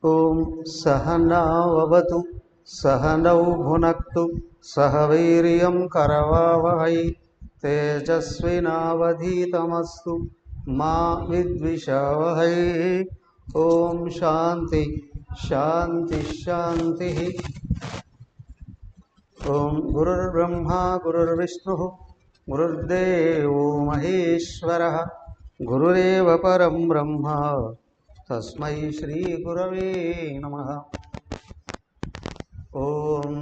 ఓం సహనావతు సహనౌ భునక్తు సహ వీర్యం కరవావహై తేజస్వినావధీతమస్తు మా విద్విషావహై. ఓం శాంతి శాంతి శాంతి. ఓం గురుర్బ్రహ్మా గురుర్విష్ణుః గురుర్దేవో మహేశ్వరః గురురేవ పరం బ్రహ్మ తస్మై శ్రీ గురవే నమః. ఓం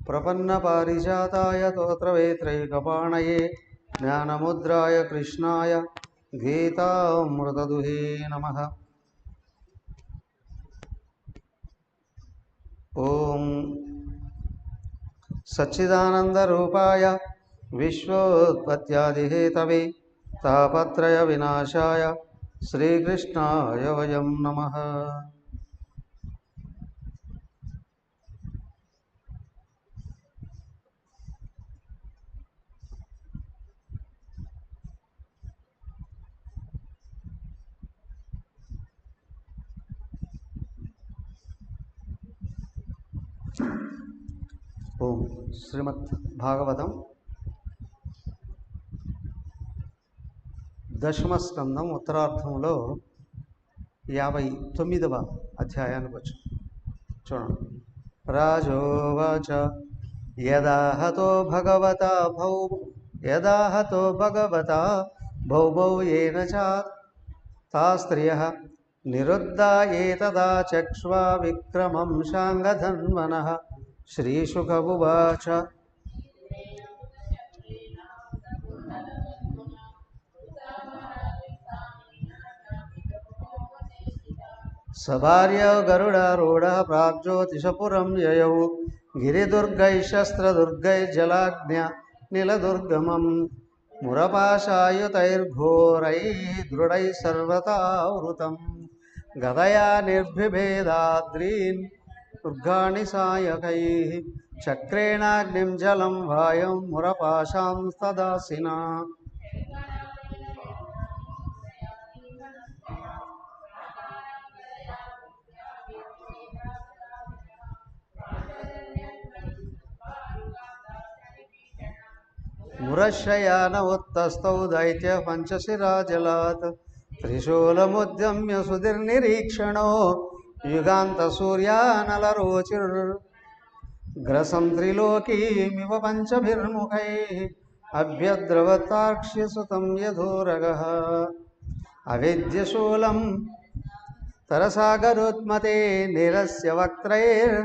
ప్రపన్న పారిజాతాయ తోత్రవేత్రైకపాణయే జ్ఞానముద్రాయ కృష్ణాయ గీతామృతదుహే నమః. ఓం సచ్చిదానందరూపాయ విశ్వోత్పత్యాదిహేతవే తాపత్రయ వినాశాయ శ్రీకృష్ణాయ వయం నమః. ఓం శ్రీమద్ భాగవతం దశమస్కందం ఉత్తరార్థంలో 59వ అధ్యాయానికి వచ్చాం. చూడండి. రాజోవాచ యదాహతో భగవతా భౌభౌ ఏన చ తా స్త్రియః నిరుద్ధా ఏతదా చక్ష్వా విక్రమం శాంగధన్వనః. శ్రీశుక ఉవాచ సభార్య గరుడారూఢ ప్రాగ్జ్యోతిషపురం యయౌ గిరిదుర్గైశస్త్రదుర్గైర్జలాజ్ఞ నిలదుర్గమం మురపాశాయుతైర్ఘోరైః దృఢైః సర్వతావృతం గదయా నిర్భిభేదాద్రీన్ దుర్గాణి సాయకైః చక్రేణాగ్నిం జలం వాయం మురపాశాంస్తదాసినా. మురశయాన ఉత్తస్థౌ దైత్య పంచశిరాజలాత్ త్రిశూలముద్యమ్య సుధిర్నిరీక్షణో యుగాంత సూర్యానలరోచిర్ గ్రసం త్రిలోకీమివ పంచభిర్ముఖైః అభ్యద్రవతాక్ష్యసుతం యథోరగః అవేద్యశూలం తరసాగరోత్మతే నిరస్య వక్త్రైర్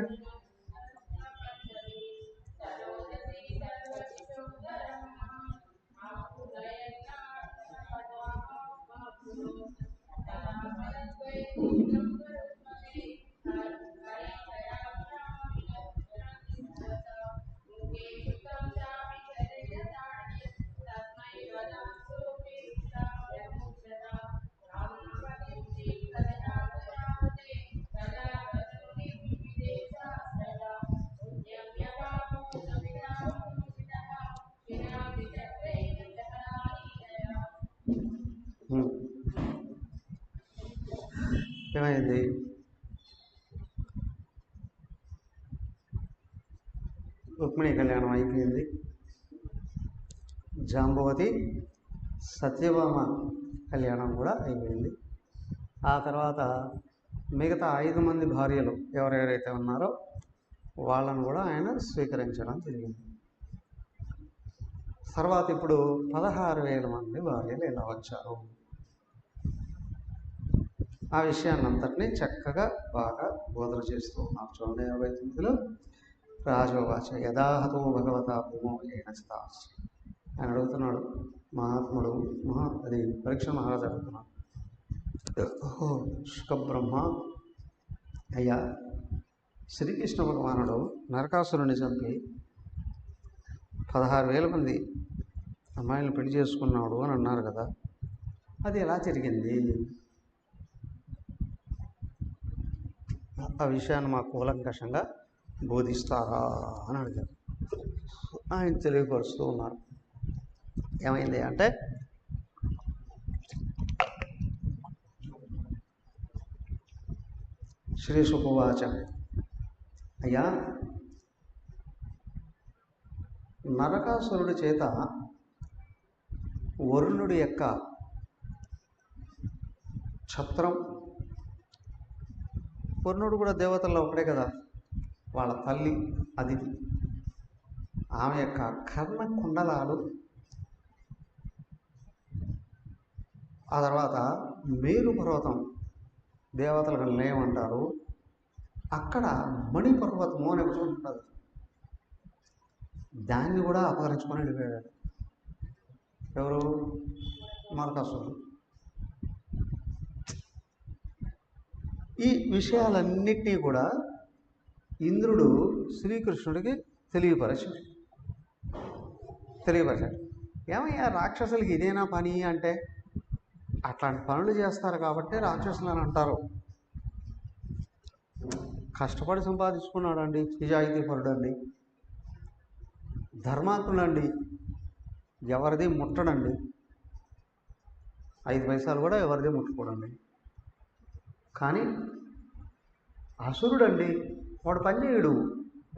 ఏమైంది? రుక్మిణీ కళ్యాణం అయిపోయింది. జాంబవతి సత్యభామ కళ్యాణం కూడా అయిపోయింది. ఆ తర్వాత మిగతా 5 మంది భార్యలు ఎవరెవరైతే ఉన్నారో వాళ్ళను కూడా ఆయన స్వీకరించడం జరిగింది. తర్వాత ఇప్పుడు 16,000 మంది భార్యలు ఎలా వచ్చారు ఆ విషయాన్ని అంతటినీ చక్కగా బాగా బోధన చేస్తూ ఉన్నారు. చూడండి 59లో రాజోవాచ యదాహతో భగవత భూమో ఏన స్థాస్ అని అడుగుతున్నాడు మహాత్ముడు. అది పరీక్ష మహారాజు అడుగుతున్నాడు. ఓహో శుకబ్రహ్మ, అయ్యా శ్రీకృష్ణ భగవానుడు నరకాసురుని చంపి 16,000 మంది అమ్మాయిలను పెళ్లి చేసుకున్నాడు అని అన్నారు కదా, అది ఎలా జరిగింది? ఆ విషయాన్ని మాకు కూలంకషంగా బోధిస్తారా అని అడిగారు. ఆయన తెలియపరుస్తూ ఉన్నారు. ఏమైంది అంటే, శ్రీ శుకోవాచ, అయ్యా నరకాసురుడి చేత వరుణుడి యొక్క ఛత్రం, వరుణుడు కూడా దేవతల్లో ఒకడే కదా, వాళ్ళ తల్లి అదితి, ఆమె యొక్క కర్ణ కుండలాలు, ఆ తర్వాత మేరు పర్వతం, దేవతలకు నిలయం అంటారు, అక్కడ మణిపర్వతము అని ఒకటి ఉంటుంది, దాన్ని కూడా అపహరించుకొని వెళ్ళిపోయాడు. ఎవరు? నరకాసురుడు. ఈ విషయాలన్నిటినీ కూడా ఇంద్రుడు శ్రీకృష్ణుడికి తెలియపరిచాడు. ఏమయ్యా రాక్షసులకి ఇదేనా పని అంటే, అట్లాంటి పనులు చేస్తారు కాబట్టి రాక్షసులు అని అంటారు. కష్టపడి సంపాదించుకున్నాడు అండి, నిజాయితీపరుడు అండి, ధర్మాత్ముడండి, ఎవరిది ముట్టడండి, 5 పైసలు కూడా ఎవరిది ముట్టుకోడండి. కానీ అసురుడండి, వాడు పని చేయడు,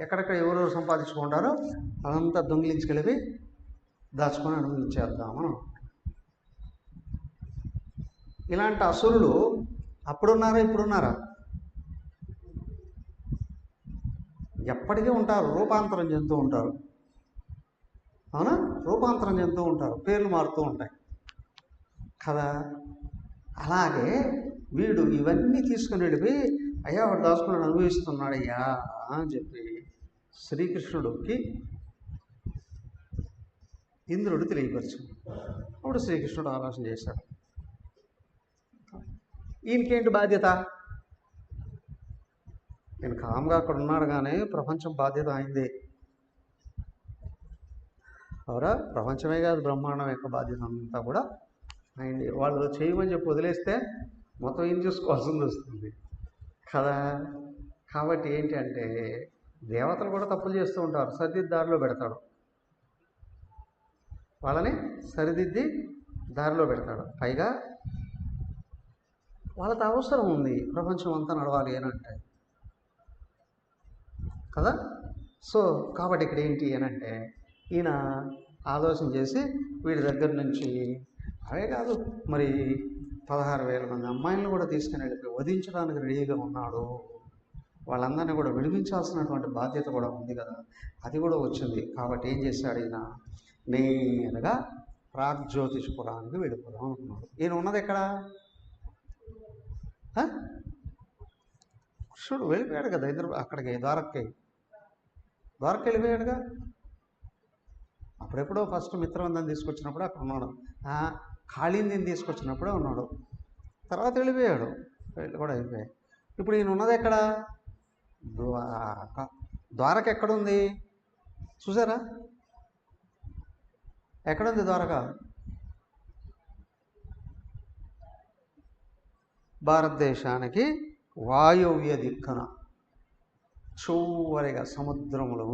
ఎక్కడెక్కడ ఎవరెవరు సంపాదించుకుంటారో అదంతా దొంగిలించుకెళ్ళి దాచుకొని అనుభవించేద్దామను. ఇలాంటి అసురులు అప్పుడున్నారా ఇప్పుడున్నారా? ఎప్పటికీ ఉంటారు, రూపాంతరం చెందుతూ ఉంటారు. అవునా? రూపాంతరం చెందుతూ ఉంటారు, పేర్లు మారుతూ ఉంటాయి కదా. అలాగే వీడు ఇవన్నీ తీసుకుని వెళ్ళిపోయి, అయ్యా వాడు దాచుకుని అనుభవిస్తున్నాడు అయ్యా అని చెప్పి శ్రీకృష్ణుడికి ఇంద్రుడు తెలియపరిచాడు. అప్పుడు శ్రీకృష్ణుడు ఆలోచన చేశాడు, ఈయనకేంటి బాధ్యత? నేను కామ్గా అక్కడ ఉన్నాడు కానీ ప్రపంచం బాధ్యత అయిందే. అవరా ప్రపంచమే కాదు, బ్రహ్మాండం యొక్క బాధ్యత అంతా కూడా అయింది. వాళ్ళు చేయమని చెప్పి వదిలేస్తే మొత్తం ఏం చూసుకోవాల్సింది వస్తుంది కదా. కాబట్టి ఏంటి అంటే, దేవతలు కూడా తప్పులు చేస్తూ ఉంటారు, సరిదిద్ది దారిలో పెడతాడు, వాళ్ళని సరిదిద్ది దారిలో పెడతాడు. పైగా వాళ్ళతో అవసరం ఉంది ప్రపంచం అంతా నడవాలి అని అంటే కదా. సో కాబట్టి ఇక్కడ ఏంటి అని అంటే, ఈయన ఆలోచన చేసి వీడి దగ్గర నుంచి అవే కాదు మరి 16,000 మంది అమ్మాయిలను కూడా తీసుకుని వెళ్ళి వధించడానికి రెడీగా ఉన్నాడు. వాళ్ళందరినీ కూడా విడిపించాల్సినటువంటి బాధ్యత కూడా ఉంది కదా, అది కూడా వచ్చింది. కాబట్టి ఏం చేశాడు ఈయన, నేరుగా ప్రాగ్జ్యోతిష్పురానికి వెళ్ళిపోదాం అనుకున్నాడు. ఈయన ఉన్నది ఎక్కడ? కృష్ణుడు వెళ్ళిపోయాడు కదా అక్కడికి, ద్వారక్కి వెళ్ళిపోయాడుగా. అప్పుడెప్పుడో ఫస్ట్ మిత్రవందం తీసుకొచ్చినప్పుడు అక్కడ ఉన్నాడు, కాళీందిని తీసుకొచ్చినప్పుడే ఉన్నాడు, తర్వాత వెళ్ళిపోయాడు, కూడా అయిపోయాయి. ఇప్పుడు ఈయన ఉన్నది ఎక్కడ? ద్వారక ఎక్కడుంది చూసారా? ఎక్కడుంది ద్వారక? భారతదేశానికి వాయువ్య దిక్కున చివరిగా సముద్రంలో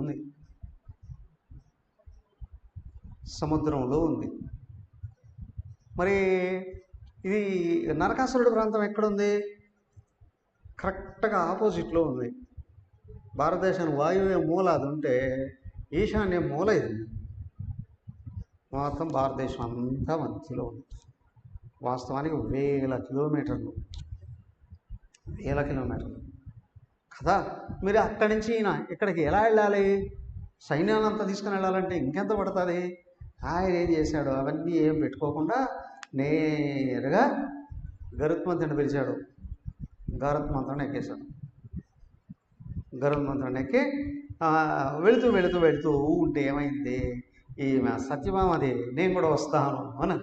ఉంది. మరి ఇది నరకాసురుడి ప్రాంతం ఎక్కడుంది? కరెక్ట్గా ఆపోజిట్లో ఉంది. భారతదేశానికి వాయువ్య మూల అది ఉంటే, ఈశాన్య మూల ఇది. మొత్తం భారతదేశం అంతా మధ్యలో ఉంది. వాస్తవానికి వేల కిలోమీటర్లు కదా. మీరు అక్కడి నుంచి ఈయన ఇక్కడికి ఎలా వెళ్ళాలి? సైన్యాన్ని అంతా తీసుకుని వెళ్ళాలంటే ఇంకెంత పడుతుంది? ఆయన ఏం చేశాడు, అవన్నీ ఏం పెట్టుకోకుండా నేరుగా గరుత్మంతుడిని పిలిచాడు. గరుత్మంతుడిని ఎక్కేశాడు. గరుత్మంతుడిని ఎక్కి వెళుతూ వెళుతూ వెళుతూ ఉంటే ఏమైంది, ఈమె సత్యభామది నేను కూడా వస్తాను అని.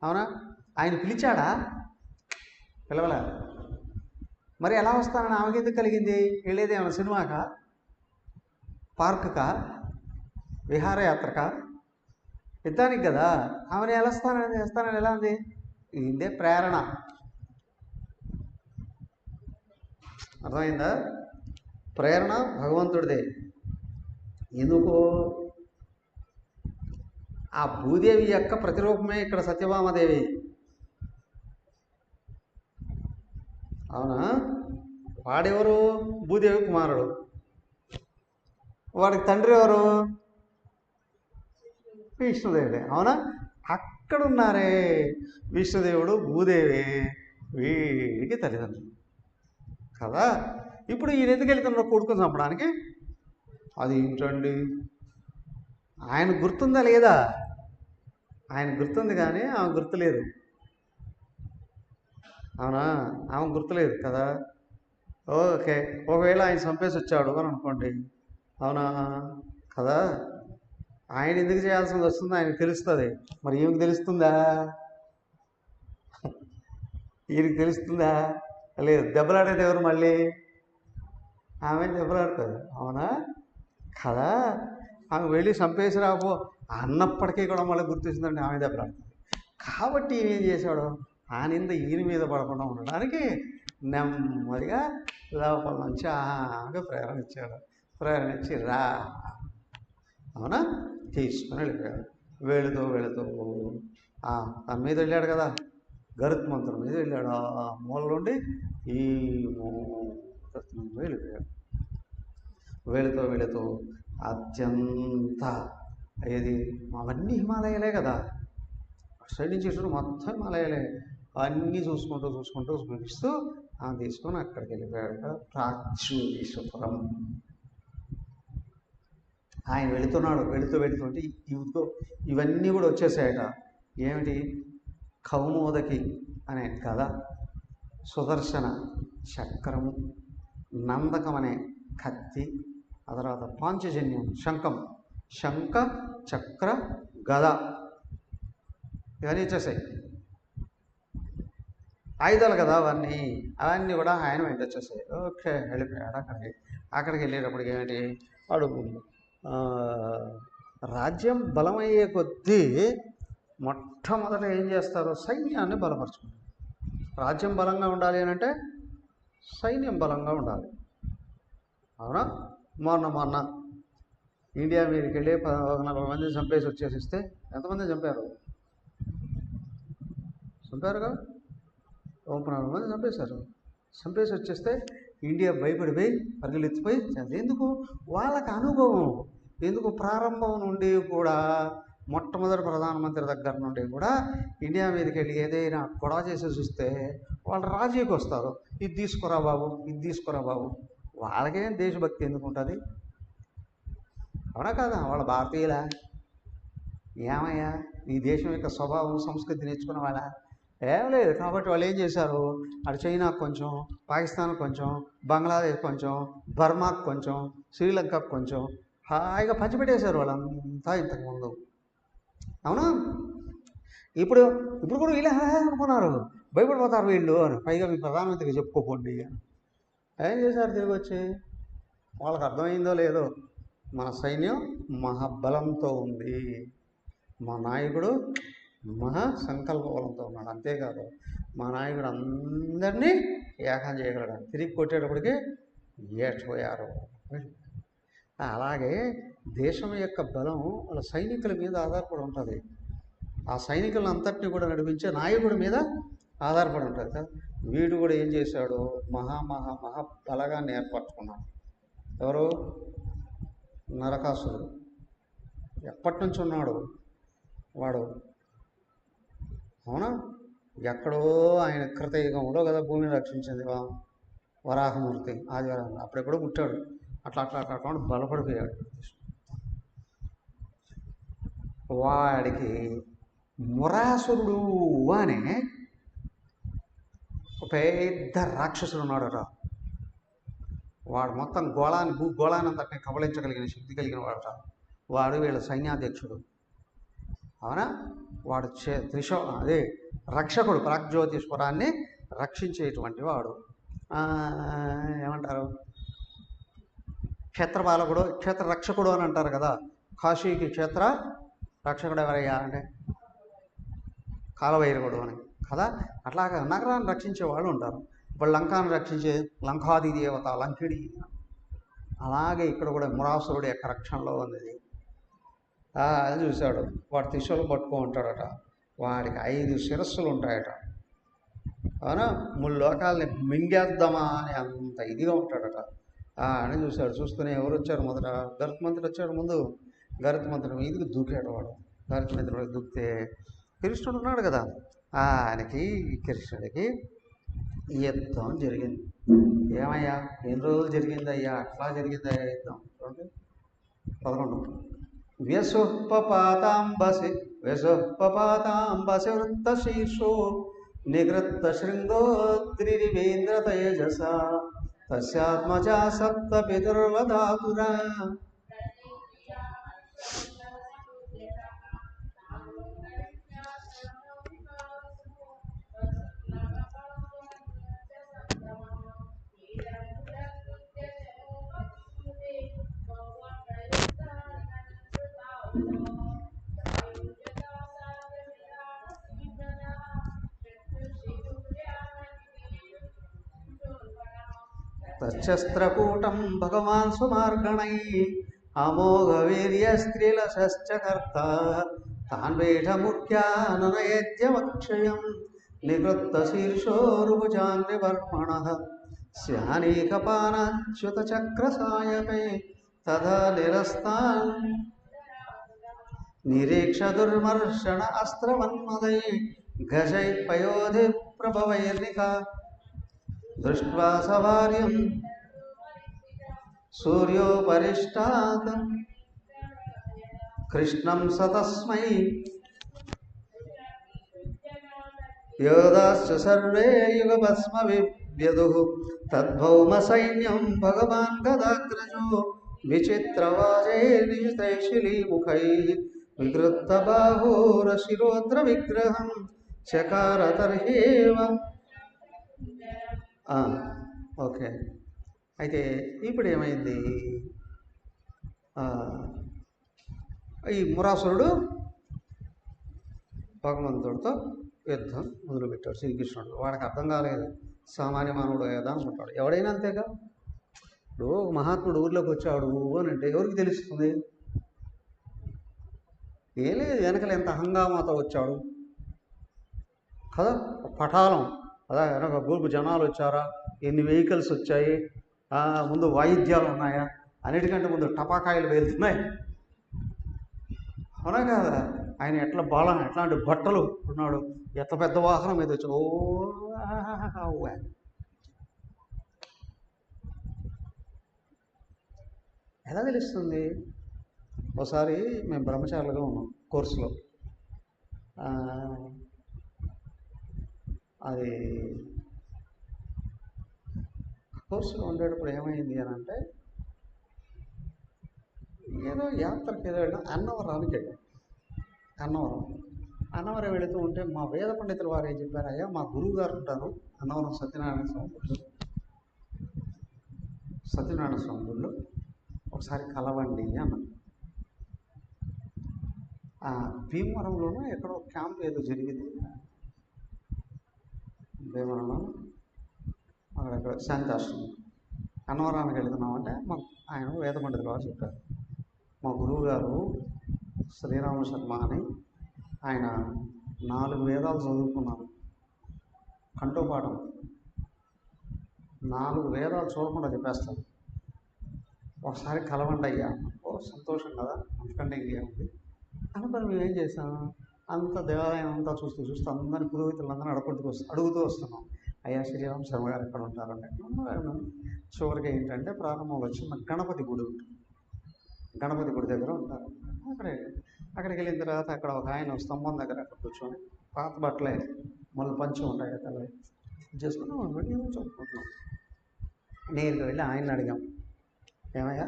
అవునా? ఆయన పిలిచాడా? పిలవలే. మరి ఎలా వస్తానని ఆమెకి ఎందుకు కలిగింది? వెళ్ళేది ఏమైనా సినిమాకా, పార్కుకా, విహారయాత్రకా? యుద్ధానికి కదా. ఆమెను ఎలా వస్తానని ఎలా ఉంది? ఇదే ప్రేరణ. అర్థమైందా? ప్రేరణ భగవంతుడిదే. ఎందుకు? ఆ భూదేవి యొక్క ప్రతిరూపమే ఇక్కడ సత్యభామాదేవి. అవునా? వాడెవరు? భూదేవి కుమారుడు. వాడికి తండ్రి ఎవరు? విష్ణుదేవుడే. అవునా? అక్కడున్నారే విష్ణుదేవుడు, భూదేవి, వీడికి తల్లిదండ్రులు కదా. ఇప్పుడు ఈయన ఎందుకు వెళ్తున్నాడు? కొడుకుని చంపడానికి. అది ఏంటండి? ఆయన గుర్తుందా లేదా? ఆయన గుర్తుంది కానీ ఆమె గుర్తులేదు. అవునా? ఆమె గుర్తులేదు కదా. ఓకే, ఒకవేళ ఆయన చంపేసి వచ్చాడు అని అనుకోండి. అవునా కదా. ఆయన ఎందుకు చేయాల్సింది వస్తుంది ఆయనకు తెలుస్తుంది. మరి ఈమెకు తెలుస్తుందా? ఈయనకి తెలుస్తుందా? లేదు. దెబ్బలాడేది ఎవరు మళ్ళీ? ఆమె దెబ్బలాడుతుంది. అవునా కదా. ఆమె వెళ్ళి చంపేసి రాపో అన్నప్పటికీ కూడా మళ్ళీ గుర్తొచ్చిందంటే ఆమె దెబ్బలాడుతుంది. కాబట్టి ఈయన ఏం చేశాడు? ఆ నింద ఈయన మీద పడకుండా ఉండడానికి నెమ్మదిగా లోపల నుంచి ప్రేరణ ఇచ్చాడు. ప్రేరణ ఇచ్చి రా. అవునా? తీసుకుని వెళ్ళిపోయాడు. వెళుతూ వెళుతూ తన మీద వెళ్ళాడు కదా, గరుత్మంతుడి మీద వెళ్ళాడు. ఆ మూల నుండి ఈ వెళ్ళిపోయాడు. వెళుతూ వెళుతూ అత్యంత ఏది అవన్నీ హిమాలయాలే కదా. సైడ్ నుంచి ఇటు మొత్తం హిమాలయాలే. అన్నీ చూసుకుంటూ చూపిస్తూ తీసుకొని అక్కడికి వెళ్ళిపోయాడు. ప్రాచ్యురీశ్వరం. ఆయన వెళుతున్నాడు. వెళుతుంటే ఇవన్నీ కూడా వచ్చేసాయట. ఏమిటి? కౌమోదకి అనే గద, సుదర్శన చక్రము, నందకం అనే కత్తి, ఆ తర్వాత పాంచజన్యం శంఖం, శంఖ చక్ర గద, ఇవన్నీ వచ్చేసాయి. ఆయుధాలు కదా అవన్నీ కూడా ఆయన వెంట వచ్చేసాయి. ఓకే, వెళ్ళిపోయాడు అక్కడికి వెళ్ళేటప్పటికి ఏమిటి? వాడు రాజ్యం బలమయ్యే కొద్దీ మొట్టమొదట ఏం చేస్తారు? సైన్యాన్ని బలపరుచుకుంటారు. రాజ్యం బలంగా ఉండాలి అని అంటే సైన్యం బలంగా ఉండాలి. అవునా? మొన్న ఇండియా మీదకి వెళ్ళి 40 మందిని చంపేసి వచ్చేసిస్తే ఎంతమంది చంపారు కదా. 40 మంది చంపేసి వచ్చేస్తే ఇండియా భయపడిపోయి పరుగులెత్తిపోయి ఎందుకు? వాళ్ళకి అనుభవం. ఎందుకు? ప్రారంభం నుండి కూడా మొట్టమొదటి ప్రధానమంత్రి దగ్గర నుండి కూడా ఇండియా మీదకి వెళ్ళి ఏదైనా గొడవ చేసి చూస్తే వాళ్ళు రాజీకి వస్తారు. ఇది తీసుకురా బాబు. వాళ్ళకేం దేశభక్తి ఎందుకు ఉంటుంది? అవునా కాదా? వాళ్ళ భారతీయులా? ఏమయ్యా ఈ దేశం యొక్క స్వభావం సంస్కృతి నేర్చుకున్న వాళ్ళ? ఏం లేదు. కాబట్టి వాళ్ళు ఏం చేశారు? అటు చైనా కొంచెం, పాకిస్తాన్ కొంచెం, బంగ్లాదేశ్ కొంచెం, బర్మాకు కొంచెం, శ్రీలంకకు కొంచెం హాయిగా పంచిపెట్టేశారు వాళ్ళంతా ఇంతకుముందు. అవునా? ఇప్పుడు కూడా వీళ్ళే అనుకున్నారు, భయపడిపోతారు వీళ్ళు అని. పైగా మీ ప్రధానమంత్రికి చెప్పుకోకండి. ఏం చేశారు? తిరిగి వచ్చి వాళ్ళకి అర్థమైందో లేదో, మన సైన్యం మహాబలంతో ఉంది, మా నాయకుడు మహా సంకల్ప బలంతో ఉన్నాడు. అంతేకాదు మా నాయకుడు అందరినీ ఏకం చేయగలడు. తిరిగి కొట్టేటప్పటికి ఏడ్చిపోయారు. అలాగే దేశం యొక్క బలం వాళ్ళ సైనికుల మీద ఆధారపడి ఉంటుంది. ఆ సైనికులను అంతటినీ కూడా నడిపించే నాయకుడి మీద ఆధారపడి ఉంటుంది కదా. వీడు కూడా ఏం చేశాడు? మహా బలగాన్ని ఏర్పరచుకున్నాడు. ఎవరు? నరకాసురుడు. ఎప్పటి నుంచి ఉన్నాడు వాడు? అవునా? ఎక్కడో ఆయన కృతయుగంలో కదా భూమిని రక్షించింది వరాహమూర్తి ఆదివారం. అప్పుడెప్పుడో పుట్టాడు. అట్లా బలపడిపోయాడు. వాడికి మురాసురుడు అనే ఒక పెద్ద రాక్షసుడు ఉన్నాడట. వాడు మొత్తం భూగోళానంతటిని కబళించగలిగిన శక్తి కలిగిన వాడు వీళ్ళ సైన్యాధ్యక్షుడు. అవునా? వాడు అదే రక్షకుడు, ప్రాగ్జ్యోతిష్వరాన్ని రక్షించేటువంటి వాడు. ఏమంటారు? క్షేత్రపాలకుడు, క్షేత్ర రక్షకుడు అని అంటారు కదా. కాశీకి క్షేత్ర రక్షకుడు ఎవరయ్యా అంటే కాలభైరవుడు అని కదా. అట్లాగా నగరాన్ని రక్షించే వాళ్ళు ఉంటారు. ఇప్పుడు లంకాన్ని రక్షించే లంకాది దేవత లంకిడి. అలాగే ఇక్కడ కూడా మురాసురుడు యొక్క రక్షణలో ఉంది. అది చూశాడు. వాడు త్రిశూలం పట్టుకో ఉంటాడట. వాడికి 5 శిరస్సులు ఉంటాయట. అవునా? 3 లోకాలని మింగేద్దామా అని అంత ఇదిగా ఉంటాడట. అని చూశాడు. చూస్తూనే ఎవరు వచ్చారు మొదట? గరుత్మంతుడు వచ్చాడు ముందు. గరుత్మంతుడి మీదకి దూకాడు వాడు. గరుత్మంతుడికి దూకితే కృష్ణుడు ఉన్నాడు కదా, ఆయనకి కృష్ణుడికి యుద్ధం జరిగింది. ఏమయ్యా ఎన్ని రోజులు జరిగిందయ్యా? అట్లా జరిగిందయ్యా యుద్ధం. చూడండి 11. వ్యసోపపాతాంబసి వృత్తశీర్షో నిగృత్త శృంగోద్రివేంద్ర తేజస తస్యాత్మజా సప్త పితుర్వధాతురా. తచ్చస్త్రకూటం భగవాన్ సుమార్గణై అమోఘ వీర్య స్త్రీలశ్చకర్త తాన్వేషముఖ్యాననయత్యవక్షయం నివృత్త శీర్షోరుభుజాంగ్రివర్మణ స్యానీకపానచ్యుతచక్రసాయకై తదా నిరస్తాన్ నిరీక్ష దుర్మర్షణ అస్త్రవన్మదై ఘజై పయోధి ప్రభవైర్నిక దృష్ట్వా సవార్యం సూర్యోపరిష్టాత్ కృష్ణం సతస్మై యోధాశ్చ సర్వే యుగభస్మ వివ్యదుః తద్భౌమ సైన్యం భగవాన్ గదాగ్రజో విచిత్రవాజైర్నిశితైశిలీముఖైః వికృత్త బాహోరశిరోద్ర విగ్రహం చకార తర్హేవ. ఓకే, అయితే ఇప్పుడు ఏమైంది? ఈ మురాసురుడు భగవంతుడితో యుద్ధం మొదలుపెట్టాడు. శ్రీకృష్ణుడు వాడికి అర్థం కాలేదు. సామాన్య మానవుడు కదా అనుకుంటాడు. ఎవడైనా అంతేగా. ఇప్పుడు మహాత్ముడు ఊర్లోకి వచ్చాడు అని అంటే ఎవరికి తెలుస్తుంది? ఏం లేదు, వెనకలు ఎంత హంగామాతో వచ్చాడు కదా. పటాలం కదా, వెనక గ్రూపు జనాలు వచ్చారా, ఎన్ని వెహికల్స్ వచ్చాయి, ముందు వాయిద్యాలు ఉన్నాయా, అన్నిటికంటే ముందు టపాకాయలు వెళ్తున్నాయి. అవునా కదా? ఆయన ఎట్లా ఎట్లాంటి బట్టలు ఉన్నాడు, ఎట్లా పెద్ద వాహనం మీద వచ్చి ఎలా తెలుస్తుంది? ఒకసారి మేము బ్రహ్మచారులుగా ఉన్నాం కోర్సులో. అది కోర్సులో ఉండేటప్పుడు ఏమైంది అని అంటే, ఏదో యాత్రకి ఏదో వెళ్ళాం. అన్నవరానికి వెళ్ళాం. అన్నవరం వెళుతూ ఉంటే మా వేద పండితులు వారు ఏం చెప్పారు, అయ్యా మా గురువు గారు ఉంటారు అన్నవరం సత్యనారాయణ స్వామి గుళ్ళు, ఒకసారి కలవండి అన్నారు. భీమవరంలోనూ ఎక్కడో క్యాంప్ ఏదో జరిగింది. భీమవరంలో అక్కడెక్కడ శాంతాశ్రమం. అన్నవరానికి వెళుతున్నామంటే ఆయన వేద పండితులు వారు చెప్పారు, మా గురువు గారు శ్రీరామ శర్మ అని ఆయన 4 వేదాలు చదువుకున్నారు కంఠోపాఠం. 4 వేదాలు చూడకుండా చెప్పేస్తారు. ఒకసారి కలవండి అయ్యా. ఓ సంతోషం కదా, అంతకంటే ఇంకేముంది అనుకుని మేము ఏం చేసాం, అంత దేవాలయం అంతా చూస్తూ అందరిని పురోహితులందరినీ అడుగుతూ వస్తున్నాం, అయ్యా శ్రీరామ శర్మ గారు ఎక్కడ ఉంటారంటే. చివరికి ఏంటంటే ప్రారంభం వచ్చి గణపతి గుడి ఉంటుంది, గణపతి గుడి దగ్గర ఉంటారు. అక్కడికి వెళ్ళిన తర్వాత అక్కడ ఒక ఆయన స్తంభం దగ్గర అక్కడ కూర్చొని పాత బట్టలే మళ్ళీ పంచి ఉంటాయి కదా చేసుకుని చెప్పుకుంటున్నాం. నేరుగా వెళ్ళి ఆయన్ని అడిగాం, ఏమయ్యా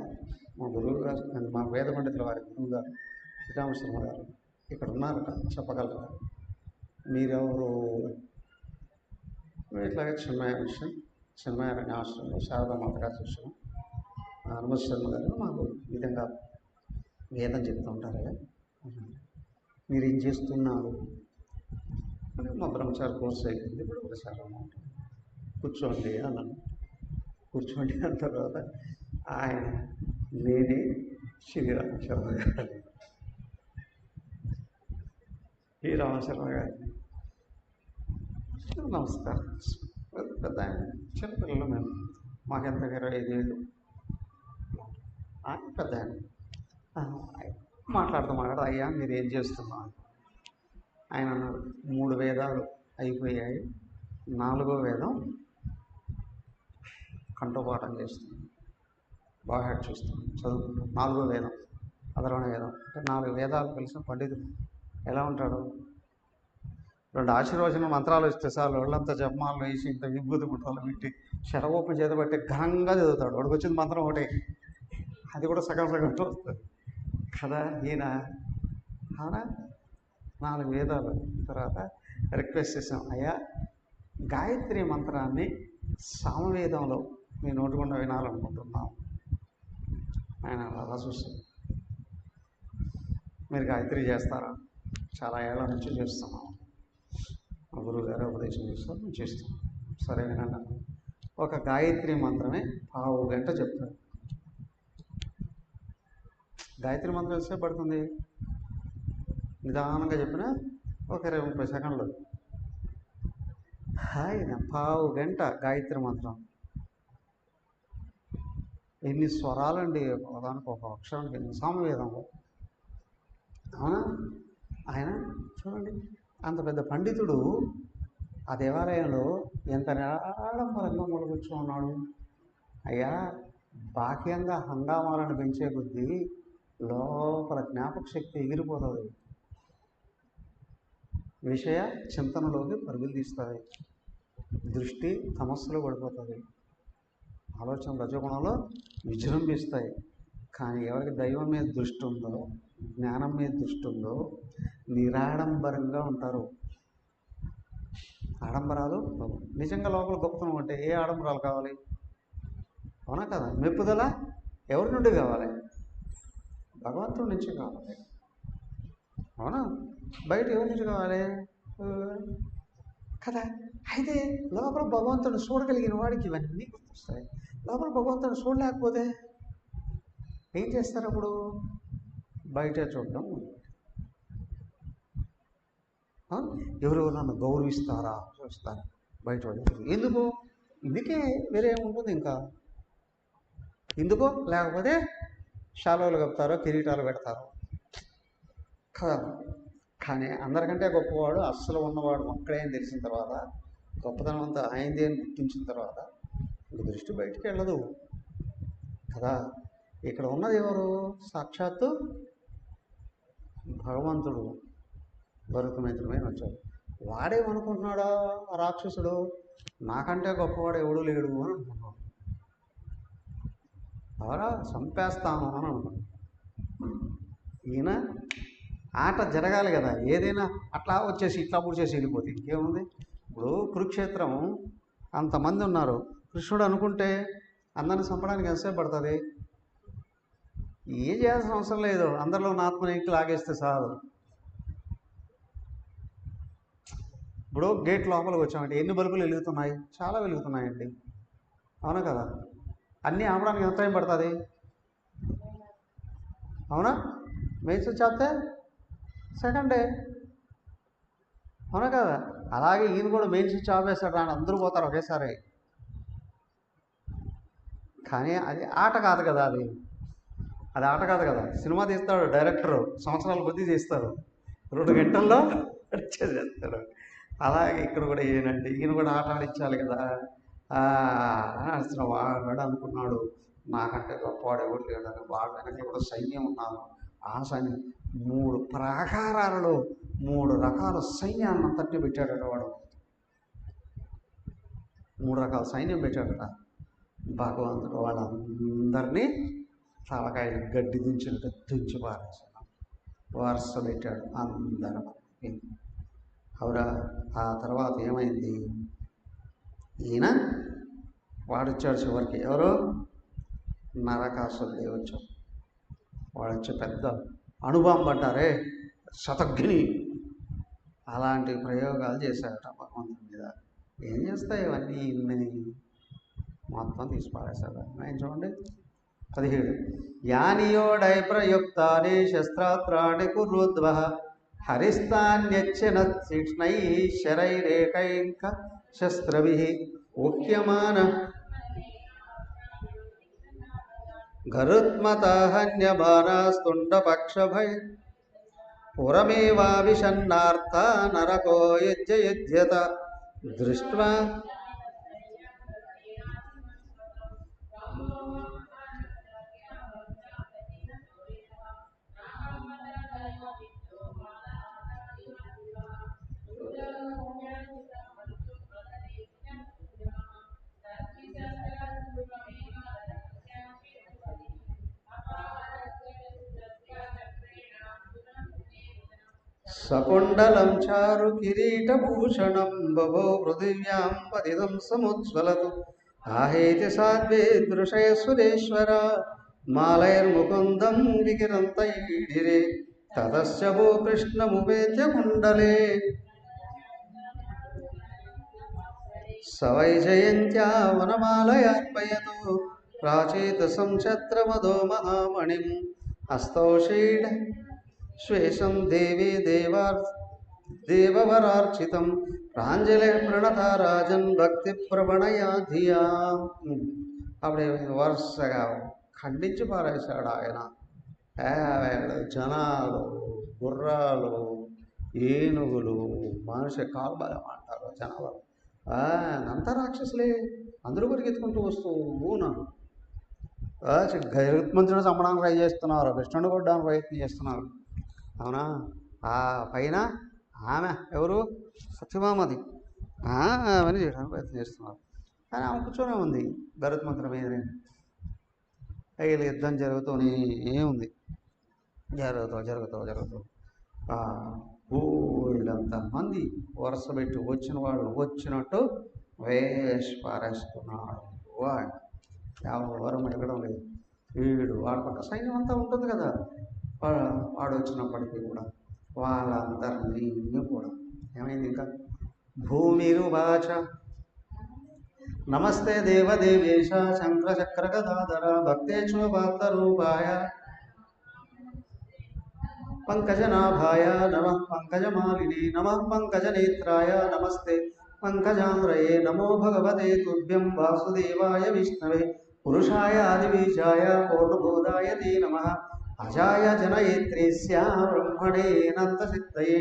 మా గురువు గారు, మా వేద పండితుల వారి గురువు గారు శ్రీరామశర్మ గారు ఇక్కడ ఉన్నారట, చెప్పగలరా? మీరెవరు? ఇట్లాగే చిన్మయ మిషన్, చిన్మయారాయణ ఆశ్రమంలో శారదామాత గారు శిష్యులు హనుమత్ శర్మ గారు మాకు ఈ విధంగా వేదం చెప్తూ ఉంటారు. మీరు ఏం చేస్తున్నారు అని, మా బ్రహ్మచారి కోర్సు అయిపోయింది, ఇప్పుడు ఒకసారి కూర్చోండి అన్నాను. కూర్చోండి అన్న తర్వాత ఆయన నేనే శ్రీరామశర్మ గారు, ఈ రామశర్మ గారిని నమస్కారం. పెద్ద ఆయన, చిన్నపిల్లలు మేము, మాకెంత 25 ఏళ్ళు. పెద్ద ఆయన మాట్లాడుతూ అయ్యా మీరు ఏం చేస్తున్నారు? ఆయన అన్నాడు, 3 వేదాలు అయిపోయాయి, 4వ వేదం కంఠోపాఠం చేస్తుంది, బాగా చూస్తాం, చదువుకుంటాం. 4వ వేదం అధర్వణ వేదం అంటే 4 వేదాలు కలిసిన పండితుడు ఎలా ఉంటాడు? 2 ఆశీర్వచన మంత్రాలు ఇస్తే చాలు వాళ్ళంతా జపమాలు వేసి ఇంత విభూతి ముట్టాలు పెట్టి శరగోపం చేత బట్టి ఘనంగా చదువుతాడు. వాడికి వచ్చిన మంత్రం ఒకటే, అది కూడా సగం వస్తుంది కదా. ఈయన అవునా 4 వేదాలు తర్వాత రిక్వెస్ట్ చేసాం, అయ్యా గాయత్రి మంత్రాన్ని సామవేదంలో మీ నోటికుండా వినాలనుకుంటున్నాం. ఆయన అలా చూస్తాం, మీరు గాయత్రి చేస్తారా? చాలా ఏళ్ళ నుంచి చేస్తున్నాం, మా గురువు గారు ఉపదేశం చేస్తాం, మేము చేస్తాం. సరే వినండి, ఒక గాయత్రి మంత్రమే 1/2 గంట చెప్తాడు. గాయత్రి మంత్రం ఎంతసేపు పడుతుంది? నిదానంగా చెప్పిన ఒక 20-30 సెకండ్లు. ఆయన 1/2 గంట గాయత్రి మంత్రం. ఎన్ని స్వరాలండి దానికి, ఒక అక్షరానికి ఎన్ని, సామవేదంలో. అవునా? ఆయన చూడండి, అంత పెద్ద పండితుడు ఆ దేవాలయంలో ఎంత నిరాడంబరంగా మొదలుకొచ్చి ఉన్నాడు. అయ్యా బాహ్యంగా హంగామాలను పెంచే కొద్దీ లోపల జ్ఞాపక శక్తి ఎగిరిపోతుంది, విషయ చింతనలోకి పరుగులు తీస్తుంది, దృష్టి తమస్సులో పడిపోతుంది, ఆలోచన రజోగుణంలో విజృంభిస్తాయి. కానీ ఎవరికి దైవం మీద దృష్టి ఉందో, జ్ఞానం మీద దృష్టి ఉందో నిరాడంబరంగా ఉంటారు. ఆడంబరాలు నిజంగా లోపల గొప్పతనం అంటే ఏ ఆడంబరాలు కావాలి? అవునా కదా? మెప్పుదల ఎవరి నుండి కావాలి? భగవంతుడి నుంచి కావాలి. అవునా? బయట ఎవరి నుంచి కావాలి కదా? అయితే లోపల భగవంతుడిని చూడగలిగిన వాడికి ఇవన్నీ గుర్తొస్తాయి. లోపల భగవంతుడిని చూడలేకపోతే ఏం చేస్తారు? అప్పుడు బయట చూడడం, ఎవరెవరు నన్ను గౌరవిస్తారా చూస్తారు బయట వాళ్ళు. ఎందుకు? ఇందుకే వేరే ఏముంటుంది ఇంకా? ఎందుకో లేకపోతే శాలువలు కప్పుతారో కిరీటాలు పెడతారో కదా. కానీ అందరికంటే గొప్పవాడు అస్సలు ఉన్నవాడు ఒక్కడే అని తెలిసిన తర్వాత, గొప్పతనం అంతా ఆయనదే అని గుర్తించిన తర్వాత ఇంక దృష్టి బయటికి వెళ్ళదు కదా. ఇక్కడ ఉన్నది ఎవరు? సాక్షాత్తు భగవంతుడు భరతమైత్రమైన వచ్చాడు. వాడేమనుకుంటున్నాడా ఆ రాక్షసుడు? నాకంటే గొప్పవాడు ఎవడు లేడు అని అనుకుంటున్నాడు. అవరా చంపేస్తాను అని అనుకున్నాడు. ఈయన ఆట జరగాలి కదా, ఏదైనా అట్లా వచ్చేసి ఇట్లా పూడ్చేసి వెళ్ళిపోతే ఇంకేముంది? ఇప్పుడు కురుక్షేత్రం అంతమంది ఉన్నారు, కృష్ణుడు అనుకుంటే అందరిని చంపడానికి ఎంతసేపు పడుతుంది? ఏం చేయాల్సిన అవసరం లేదు, అందరిలో ఉన్న ఆత్మని ఇంటికి లాగేస్తే చాలు. ఇప్పుడు గేట్ లోపలికి వచ్చామంటే ఎన్ని బల్బులు వెలుగుతున్నాయి? చాలా వెలుగుతున్నాయండి, అవునా కదా? అన్నీ ఆపడానికి ఎంత టైం పడుతుంది? అవునా? మెయిన్ స్విచ్ ఆపితే సెకండే, అవునా కదా? అలాగే ఈయన కూడా మెయిన్ స్విచ్ ఆపేస్తాడు, రాని అందరూ పోతారు ఒకేసారి. కానీ అది ఆట కాదు కదా, అది ఆట కాదు కదా. సినిమా తీస్తాడు డైరెక్టరు, సంవత్సరాల కొద్దీ తీస్తారు, 2 గంటల్లో చేస్తాడు. అలాగే ఇక్కడ కూడా ఈయన కూడా ఆట ఆడించాలి కదా. అసలు వాడు అనుకున్నాడు నాకంటే గొప్పవాడు ఎవరు లేడని. వాడు వెనక కూడా సైన్యం ఉన్నాను. ఆ సైన్యం 3 ప్రాకారాలలో 3 రకాల సైన్యాన్ని అంతటినీ పెట్టాడట వాడు. 3 రకాల సైన్యం పెట్టాడట. భగవంతుడు వాళ్ళందరినీ తలకాయలు గడ్డి దించినట్టు దించి పారేసాడు, వరుస పెట్టాడు అందరం. అవురా, ఆ తర్వాత ఏమైంది? ఈయన వాడొచ్చాడు చివరికి. ఎవరు? నరకాసురుడు వచ్చాడు. వాడొచ్చి పెద్ద అణుబాంబు అంటారే, శతఘ్ని, అలాంటి ప్రయోగాలు చేశాడట భగవంతుని మీద. ఏం చేస్తాయి ఇవన్నీ? ఇన్ని మొత్తం తీసి పారేశాడు ఆయన. చూడండి 17. యానియోడై ప్రయుక్తాని శస్త్రాస్త్రాణి కురుద్వః హరిస్తాన్యచ్చిన తీక్ష్ణై శరైరేకైక శస్త్రభిః ఉక్యమాన గరుత్మతాహన్యమానాస్తుండపక్షభై పురమేవావిషన్నార్థ నరకో యుజ్యత దృష్ట్వా సకుండలం చారు కిరీటభూషణం బభో పృథివ్యాం పతితం సముజ్వలతు ఆహేతి సాధ్వేదృశయ సురేశ్వర మాలైర్ముకుందం వికిరంతైడిరే తతస్య భూ కృష్ణముపేత్య కుండలే సవైజయంత్యా వనమాలయార్పయతు ప్రాచేత సంఛత్రమదో మహామణిం హస్తౌషీఢ శ్వేషం దేవీ దేవవరార్చితం ప్రాంజలి ప్రణత రాజన్ భక్తి ప్రవణయా ధియా. అప్పుడు వరుసగా ఖండించి పారేశాడు ఆయన. జనాలు, గుర్రాలు, ఏనుగులు, మనిషి కాల్బలం అంటారు జనాలు, అంతా రాక్షసులే. అందరూ పరిగెత్తుకుంటూ వస్తూ ఊనాను గరుత్మంతుడు చంపడానికి ట్రై చేస్తున్నారు, కృష్ణుడు కొట్టడానికి ప్రయత్నం చేస్తున్నారు. అవునా? ఆ పైన ఆమె ఎవరు? సత్యభామది. అవన్నీ చేయడానికి ప్రయత్నం చేస్తున్నారు. కానీ ఆమె కూర్చొనే ఉంది గరుత్మంతుడి మీదనే. వీళ్ళు యుద్ధం జరుగుతూనే ఉంది. జరుగుతూ ఊళ్ళంతా మంది వరుస పెట్టి వచ్చిన వాడు వచ్చినట్టు వేసి పారేస్తున్నాడు. ఎవరు ఎక్కడం లేదు. వీడు వాడి పక్క సైన్యం అంతా ఉంటుంది కదా, వాడు వచ్చినప్పటికీ కూడా వాళ్ళందరినీ కూడా ఏమైంది? ఇంకా భూమిరువాచ నమస్తే దేవదేవేశ శంకరచక్ర గదాధర భక్తేశ్వరూపాయ పంకజనాభాయ నమః పంకజమాలినే నమః పంకజనేత్రాయ నమస్తే పంకజామ్రయే నమో భగవతే తుభ్యం వాసుదేవాయ విష్ణవే పురుషాయ ఆదిబీజాయ పూర్ణబోధాయ తే నమః అజాయ జనయేత్రేస్య బ్రహ్మణే నంతసిద్ధయే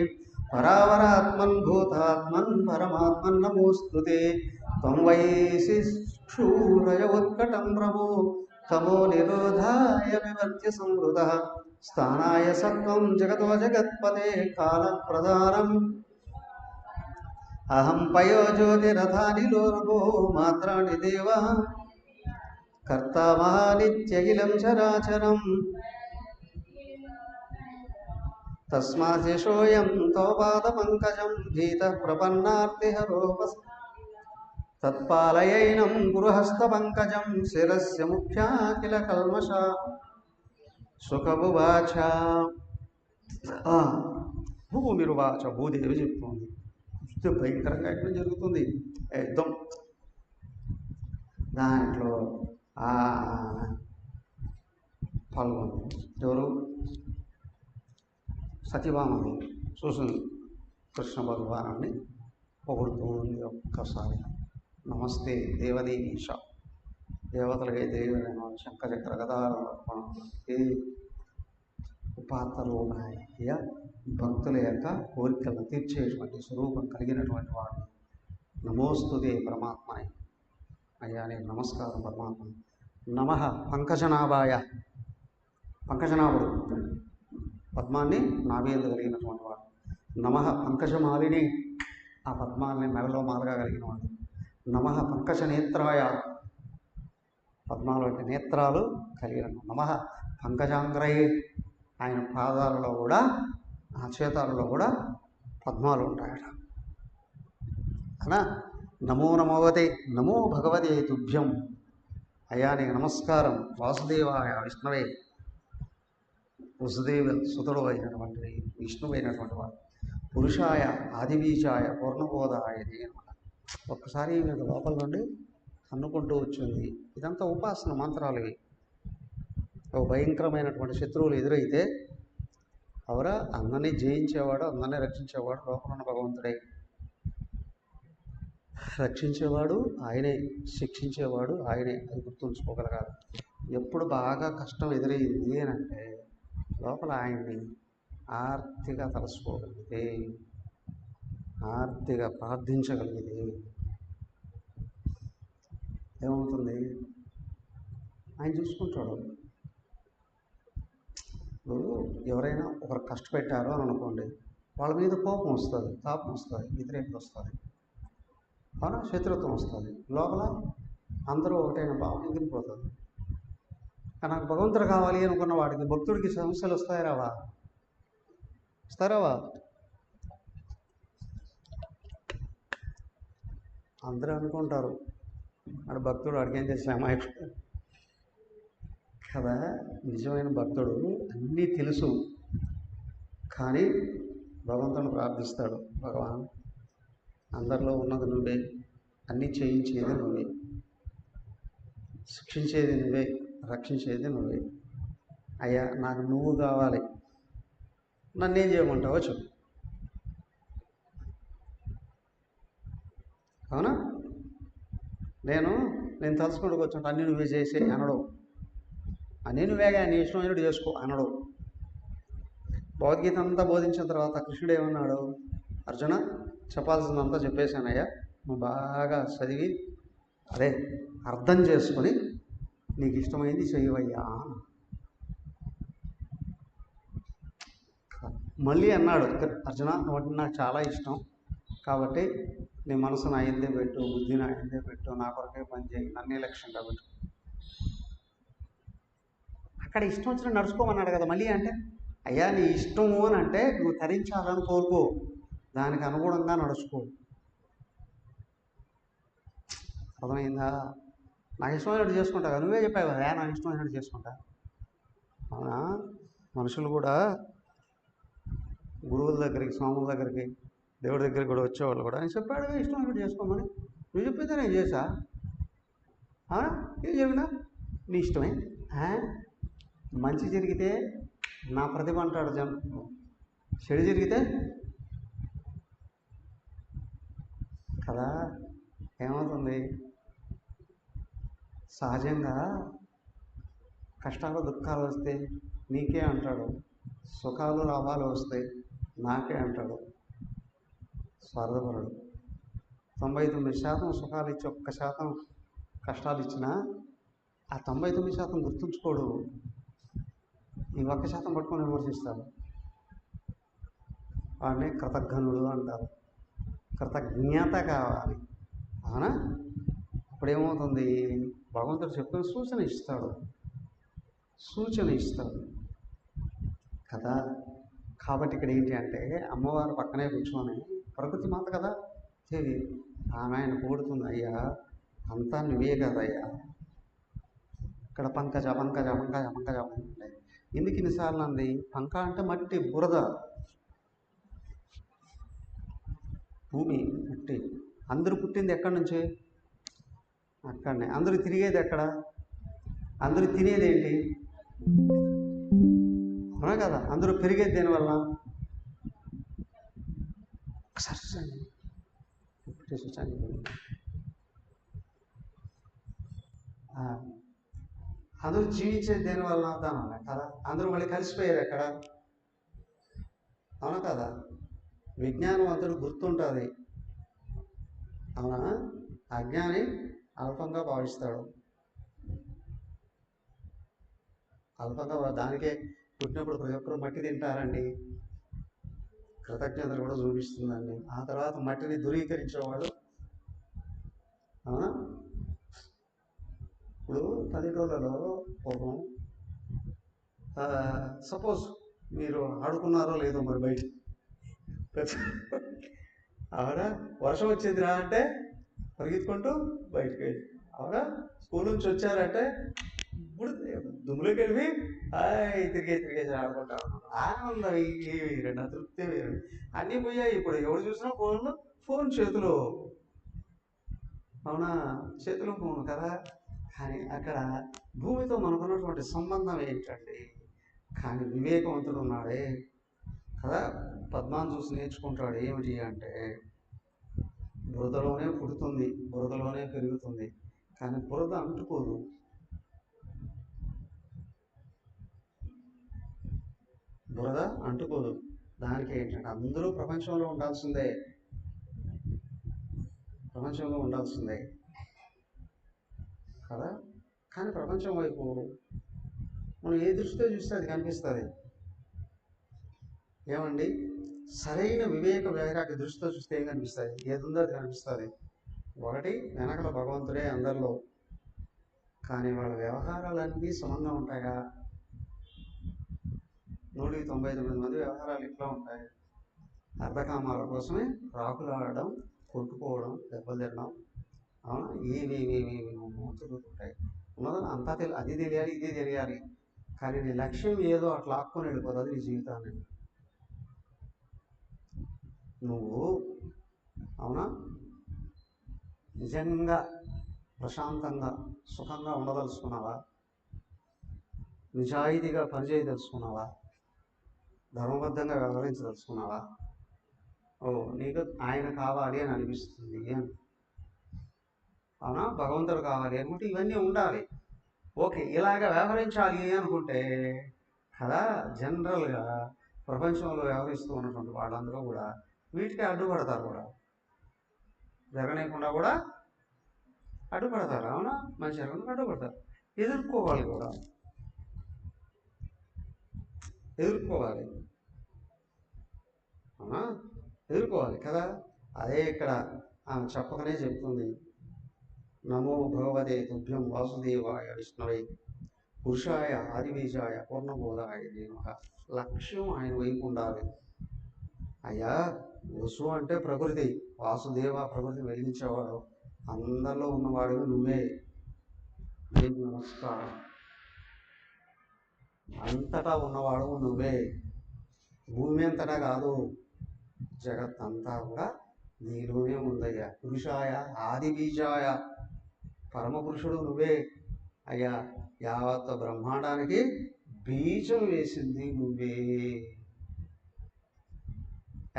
పరావరాత్మన్ భూతాత్మన్ పరమాత్మన్ నమోస్తుతే త్వం వైసి క్షూరయ ఉత్కటం ప్రభో తమో నిరోధాయ వివర్త్య సంవృతః స్థానాయ సత్వం జగతో జగత్పతే కాలప్రధానం అహం పయో జ్యోతిరథానిలోర్భో మాత్రాణి దేవ కర్తా మహానిత్యఖిలం చరాచరం తస్మాశోయం తవ పాదపంకజం భీత ప్రపన్నార్తిహరోపస్ తత్పాలయైనం గురుహస్తపంకజం శిరస్య ముఖ్యాఖిల కల్మష సుఖభువాచ. భూమిరువాచ, భూదేవి చెప్తుంది. యుద్ధం భయంకరంగా ఎక్కడ జరుగుతుంది యుద్ధం. దాంట్లో పాల్గొంది ఎవరు? సత్యభామని చూసింది కృష్ణ భగవానాన్ని పొగుడుతూ ఉంది. ఒక్కసారి నమస్తే దేవదేవీశ, దేవతలకే దేవైన శంఖచక్ర గదారూపాయ ఉపాత్తరూపాయ భక్తుల యొక్క కోరికలను తీర్చేటువంటి స్వరూపం కలిగినటువంటి వాడు. నమోస్తుతే పరమాత్మనే, అయ్యా నీకు నమస్కారం పరమాత్మ. నమః పంకజనాభాయ, పంకజనాభుడు పద్మాన్ని నాభి కలిగినటువంటి వాడు. నమః పంకజమాలిని, ఆ పద్మాన్ని మెడలో మాలగా కలిగిన వాడు. నమః పంకజనేత్రాయ, పద్మాలు అంటే నేత్రాలు కలిగిన నమః పంకజాంగ్రయే. ఆయన పాదాలలో కూడా ఆ చేతాలలో కూడా పద్మాలు ఉంటాయట. అనా నమో నమోవతే నమో భగవతే తుభ్యం. అయ్యా నీకు నమస్కారం, వాసుదేవాయ విష్ణువే, వసుదేవ సుతుడు అయినటువంటి విష్ణువు అయినటువంటి వాడు, పురుషాయ ఆదిబీజాయ పూర్ణబోధాయ అనమాట. ఒక్కసారి మీకు లోపల నుండి అనుకుంటూ వచ్చింది. ఇదంతా ఉపాసన మంత్రాలు ఇవి. ఒక భయంకరమైనటువంటి శత్రువులు ఎదురైతే అవరా అందరినీ జయించేవాడు, అందరినీ రక్షించేవాడు లోపల ఉన్న భగవంతుడే. రక్షించేవాడు ఆయనే, శిక్షించేవాడు ఆయనే. అది గుర్తుంచుకోగలగాలి. ఎప్పుడు బాగా కష్టం ఎదురయ్యింది అని అంటే లోపల ఆయన్ని ఆర్తిగా తలుసుకోగలిగితే, ఆర్తిగా ప్రార్థించగలిగితే ఏమవుతుంది? ఆయన చూసుకుంటాడు. ఇప్పుడు ఎవరైనా ఒకరు కష్టపెట్టారో అని అనుకోండి, వాళ్ళ మీద కోపం వస్తుంది, తాపం వస్తుంది, వ్యతిరేకత వస్తుంది, అవునా, శత్రుత్వం వస్తుంది. లోపల అందరూ ఒకటైన భావం ఎగిరిపోతుంది. కానీ నాకు భగవంతుడు కావాలి అనుకున్న వాడికి, భక్తుడికి సమస్యలు వస్తాయి రావా? వస్తారావా? అందరూ అనుకుంటారు వాడు భక్తుడు, వాడికేం చేసిన అమాయకుడు కదా. నిజమైన భక్తుడు అన్నీ తెలుసు, కానీ భగవంతుని ప్రార్థిస్తాడు. భగవాన్, అందరిలో ఉన్నది నువ్వే, అన్నీ చేయించేది నువ్వే, శిక్షించేది నువ్వే, రక్షించేది నువ్వే. అయ్యా నాకు నువ్వు కావాలి, నన్నేం చేయమంటావో చెప్పు. అవునా? నేను తలుచుకుంటూ కూర్చుంటా, అన్నీ నువ్వే చేసే అనడు. అన్నీ నువ్వేగా, నీ ఇష్టమైనట్టు చేసుకో అనడు. భగవద్గీత అంతా బోధించిన తర్వాత కృష్ణుడు ఏమన్నాడు? అర్జున, చెప్పాల్సిందంతా చెప్పేశానయ్యా, నువ్వు బాగా చదివి అదే అర్థం చేసుకొని నీకు ఇష్టమైంది చెయ్యవయ్యా. మళ్ళీ అన్నాడు, అర్జున నువ్వు నాకు చాలా ఇష్టం కాబట్టి నీ మనసు నా ఎందే పెట్టు, బుద్ధి నా ఎందే పెట్టు, నా కొరకే పని చేయి, నన్నే లక్ష్యంగా పెట్టు. అక్కడ ఇష్టం వచ్చిన నడుచుకోమన్నాడు కదా. మళ్ళీ అంటే అయ్యా నీ ఇష్టము అని అంటే నువ్వు తరించాలని కోరుకో, దానికి అనుగుణంగా నడుచుకో. అర్థమైందా? నాకు ఇష్టమైనట్టు చేసుకుంటా కదా, నువ్వే చెప్పావు కదా నాకు ఇష్టమైనట్టు చేసుకుంటా. అవునా? మనుషులు కూడా గురువుల దగ్గరికి, స్వాముల దగ్గరికి, దేవుడి దగ్గరికి కూడా వచ్చేవాళ్ళు కూడా నేను చెప్పాడు ఇష్టమైనట్టు చేసుకోమని. నువ్వు చెప్పేదే నేను చేశా. ఏం జరిగినా నీ ఇష్టమే. మంచి జరిగితే నా ప్రతిభ అంటాడు చెడు జరిగితే కదా ఏమవుతుంది? సహజంగా కష్టాలు దుఃఖాలు వస్తే నీకే అంటాడు, సుఖాలు లాభాలు వస్తే నాకే అంటాడు. స్వార్థపరుడు. 99% సుఖాలు ఇచ్చి 1% కష్టాలు ఇచ్చినా ఆ 99% గుర్తుంచుకోడు, ఈ 1% పట్టుకొని విమర్శిస్తాడు. వాడిని కృతజ్ఞనుడు అంటారు. కృతజ్ఞత కావాలి. అవునా? అప్పుడేమవుతుంది? భగవంతుడు చెప్పిన సూచన ఇస్తాడు కదా. కాబట్టి ఇక్కడ ఏంటి అంటే అమ్మవారు పక్కనే కూర్చొని, ప్రకృతి మాత కదా దేవి, ఆమె ఆయన పొగుడుతుంది, అయ్యా అంతా నువ్వే కదయ్యా. ఇక్కడ పంకజ పంకజ పంకజ పంకజ ఉంటాయి. ఎందుకు ఇన్నిసార్లు అంది? పంక అంటే మట్టి, బురద, భూమి, మట్టి. అందరూ పుట్టింది ఎక్కడి నుంచి? అక్కడనే. అందరూ తిరిగేది ఎక్కడ? అందరూ తినేది ఏంటి? అవునా కదా? అందరూ పెరిగేది దేనివల్ల? ఒకసారి చూసండి, అందరూ జీవించేది దేనివల్ల? దానివల్ల కదా. అందరూ మళ్ళీ కలిసిపోయారు ఎక్కడ? అవునా కదా? విజ్ఞానవంతుడు గుర్తుంటుంది, అవునా? అజ్ఞాని అల్పంగా భావిస్తాడు. దానికే పుట్టినప్పుడు ప్రతి ఒక్కరు మట్టి తింటారండి, కృతజ్ఞతలు కూడా చూపిస్తుందండి. ఆ తర్వాత మట్టిని ధృవీకరించేవాడు, అవునా? ఇప్పుడు పల్లెటూళ్ళలో పూర్వం సపోజ్ మీరు ఆడుకున్నారో లేదో మరి బయట అవునా, వర్షం వచ్చిందిరా అంటే పరిగెత్తుకుంటూ బయటకు వెళ్ళి, అవునా, స్కూల్ నుంచి వచ్చారంటే ఇప్పుడు దుమ్ములోకి వెళ్ళి తిరిగేసి ఆడుకుంటా ఉన్నాను. ఆనందం వేరండి, తృప్తి వేరండి. అన్నీ పోయాయి. ఇప్పుడు ఎవరు చూసినా ఫోన్ చేతిలో, అవునా, చేతిలో ఫోన్ కదా. కానీ అక్కడ భూమితో మనకున్నటువంటి సంబంధం ఏంటండి? కానీ వివేకవంతుడు ఉన్నాడే కదా, పద్మాన్ని చూసి నేర్చుకుంటాడు. ఏమిటి అంటే బురదలోనే పుడుతుంది, బురదలోనే పెరుగుతుంది, కానీ బురద అంటుకోదు. బురద అంటుకోదు. దానికి ఏంటంటే అందరూ ప్రపంచంలో ఉండాల్సిందే, ప్రపంచంలో ఉండాల్సిందే కదా. కానీ ప్రపంచం వైపు మనం ఏ దృష్టితో చూస్తే అది కనిపిస్తుంది. ఏమండి, సరైన వివేక వైరాగ్య దృష్టితో చూస్తే ఏం కనిపిస్తుంది? ఏది ఉందో అది కనిపిస్తుంది. ఒకటి, వెనకల భగవంతుడే అందరిలో, కానీ వాళ్ళ వ్యవహారాలన్నీ సమంగా ఉంటాయా? 199 మంది వ్యవహారాలు ఇట్లా ఉంటాయి. అర్ధకామాల కోసమే రాకులాడడం, కొట్టుకోవడం, దెబ్బలు తినడం, అవునా, ఏమేమి తిరుగుతుంటాయి. ఉన్నదని అంతా అది తెలియాలి, ఇది తెలియాలి, కానీ నీ లక్ష్యం ఏదో అట్లా ఆక్కుని వెళ్ళిపోతుంది నీ జీవితాన్ని. నువ్వు, అవునా, నిజంగా ప్రశాంతంగా సుఖంగా ఉండదలుచుకున్నావా? నిజాయితీగా పనిచేయదలుచుకున్నావా? ధర్మబద్ధంగా వ్యవహరించదలుచుకున్నావా? నీకు ఆయన కావాలి అని అనిపిస్తుంది, అవునా, భగవంతుడు కావాలి అనుకుంటే ఇవన్నీ ఉండాలి. ఓకే, ఇలాగ వ్యవహరించాలి అనుకుంటే కదా, జనరల్గా ప్రపంచంలో వ్యవహరిస్తూ ఉన్నటువంటి వాళ్ళందరూ కూడా వీటికి అడ్డుపడతారు, కూడా జరగనీయకుండా కూడా అడ్డుపడతారు. అవునా, మంచి జరగకుండా అడ్డుపడతారు. ఎదుర్కోవాలి కూడా, ఎదుర్కోవాలి, అవునా, ఎదుర్కోవాలి కదా. అదే ఇక్కడ ఆమె చెప్పకనే చెప్తుంది, నమో భగవతే తుభ్యం వాసుదేవాయ విష్ణవే పురుషాయ ఆదిబీజాయ పూర్ణబోధాయ నమః. లక్ష్యం ఆయన వైపు ఉండాలి. అయ్యా, వసు అంటే ప్రకృతి, వాసుదేవ ప్రకృతిని వెలిగించేవాడు, అందరిలో ఉన్నవాడు నువ్వే, నీకు నమస్కారం. అంతటా ఉన్నవాడు నువ్వే, భూమి అంతటా కాదు, జగత్ అంతా కూడా నీలోనే ఉందయ్యా. పురుషాయ ఆదిబీజాయ, పరమ పురుషుడు నువ్వే అయ్యా. యావత్ బ్రహ్మాండానికి బీజం వేసింది నువ్వే.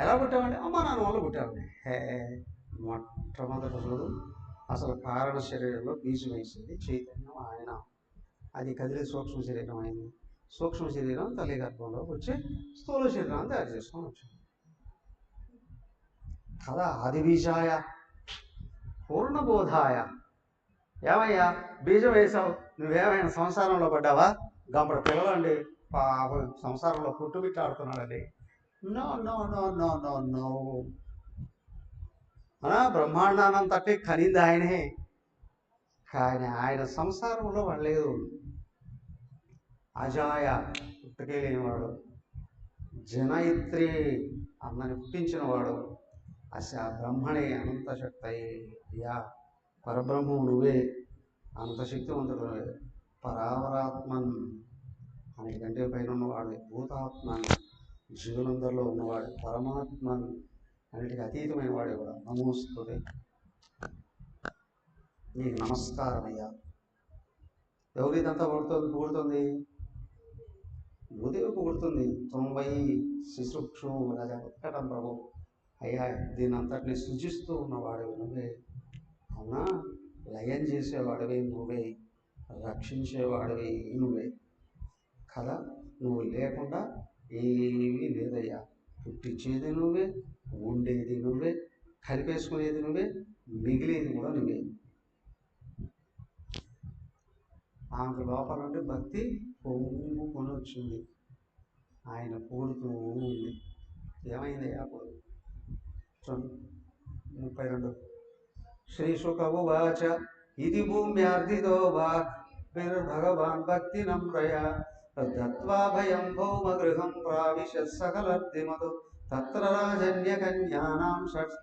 ఎలా పుట్టావండి? అమ్మ నాన్న వల్ల పుట్టావండి. మొట్టమొదటి చూడు, అసలు కారణ శరీరంలో బీజం వేసింది చైతన్యం ఆయన. అది కదిలే సూక్ష్మ శరీరం అయింది. సూక్ష్మ శరీరం తల్లి గర్భంలోకి వచ్చి స్థూల శరీరాన్ని తయారు చేసుకొని వచ్చింది కదా. ఆదిబీజాయ పూర్ణబోధాయ. ఏమయ్యా, బీజం వేసావు, నువ్వేమైనా సంసారంలో పడ్డావా? గంపడ పిల్లలండి పాపం సంసారంలో పుట్టుబిట్టి ఆడుతున్నాడండి. No no no no no no. బ్రహ్మాండానం తట్టి కనింది ఆయనే, కానీ ఆయన సంసారంలో పడలేదు. అజాయ, పుట్టుకే లేనివాడు. జనయిత్రి, అందరిని పుట్టించినవాడు. అస బ్రహ్మణే అనంత శక్తి అయ్యా, పరబ్రహ్మం నువ్వే, అనంత శక్తివంతుడు. పరావరాత్మన్, అన్నిటికంటే పైన ఉన్నవాడు. భూతాత్మన్, జీవులందరిలో ఉన్నవాడు. పరమాత్మన్, అన్నిటికీ అతీతమైన వాడే కూడా. నమోస్తుతే, నీకు నమస్కారం అయ్యా. ఎవరు ఇదంతా పొగుడుతుంది? భూదేవి పొగుడుతుంది. తొంభై శిశుక్షు ఉత్కటం ప్రభు. అయ్యా, దీని అంతటిని సృజిస్తూ ఉన్నవాడివి నువ్వే, అవునా, లయం చేసేవాడివి నువ్వే, రక్షించేవాడివి నువ్వే కదా. నువ్వు లేకుండా ఏమీ లేదయ్యా. పుట్టించేది నువ్వే, ఉండేది నువ్వే, కలిపేసుకునేది నువ్వే, మిగిలేది కూడా నువ్వే. ఆమెకు లోపల నుండి భక్తి పొంగుకొని వచ్చింది. ఆయన పొగుడుతూ ఉంది. ఏమైంది అప్పుడు? 32. శ్రీ శుక ఉవాచ ఇది భూమ్యార్ధితో వా భగవాన్ భక్తి నమ్రయ దత్వా భయం భౌమగృహం ప్రావిశత్ సకలర్దిమతు తత్ర రాజన్య కన్యానాం షట్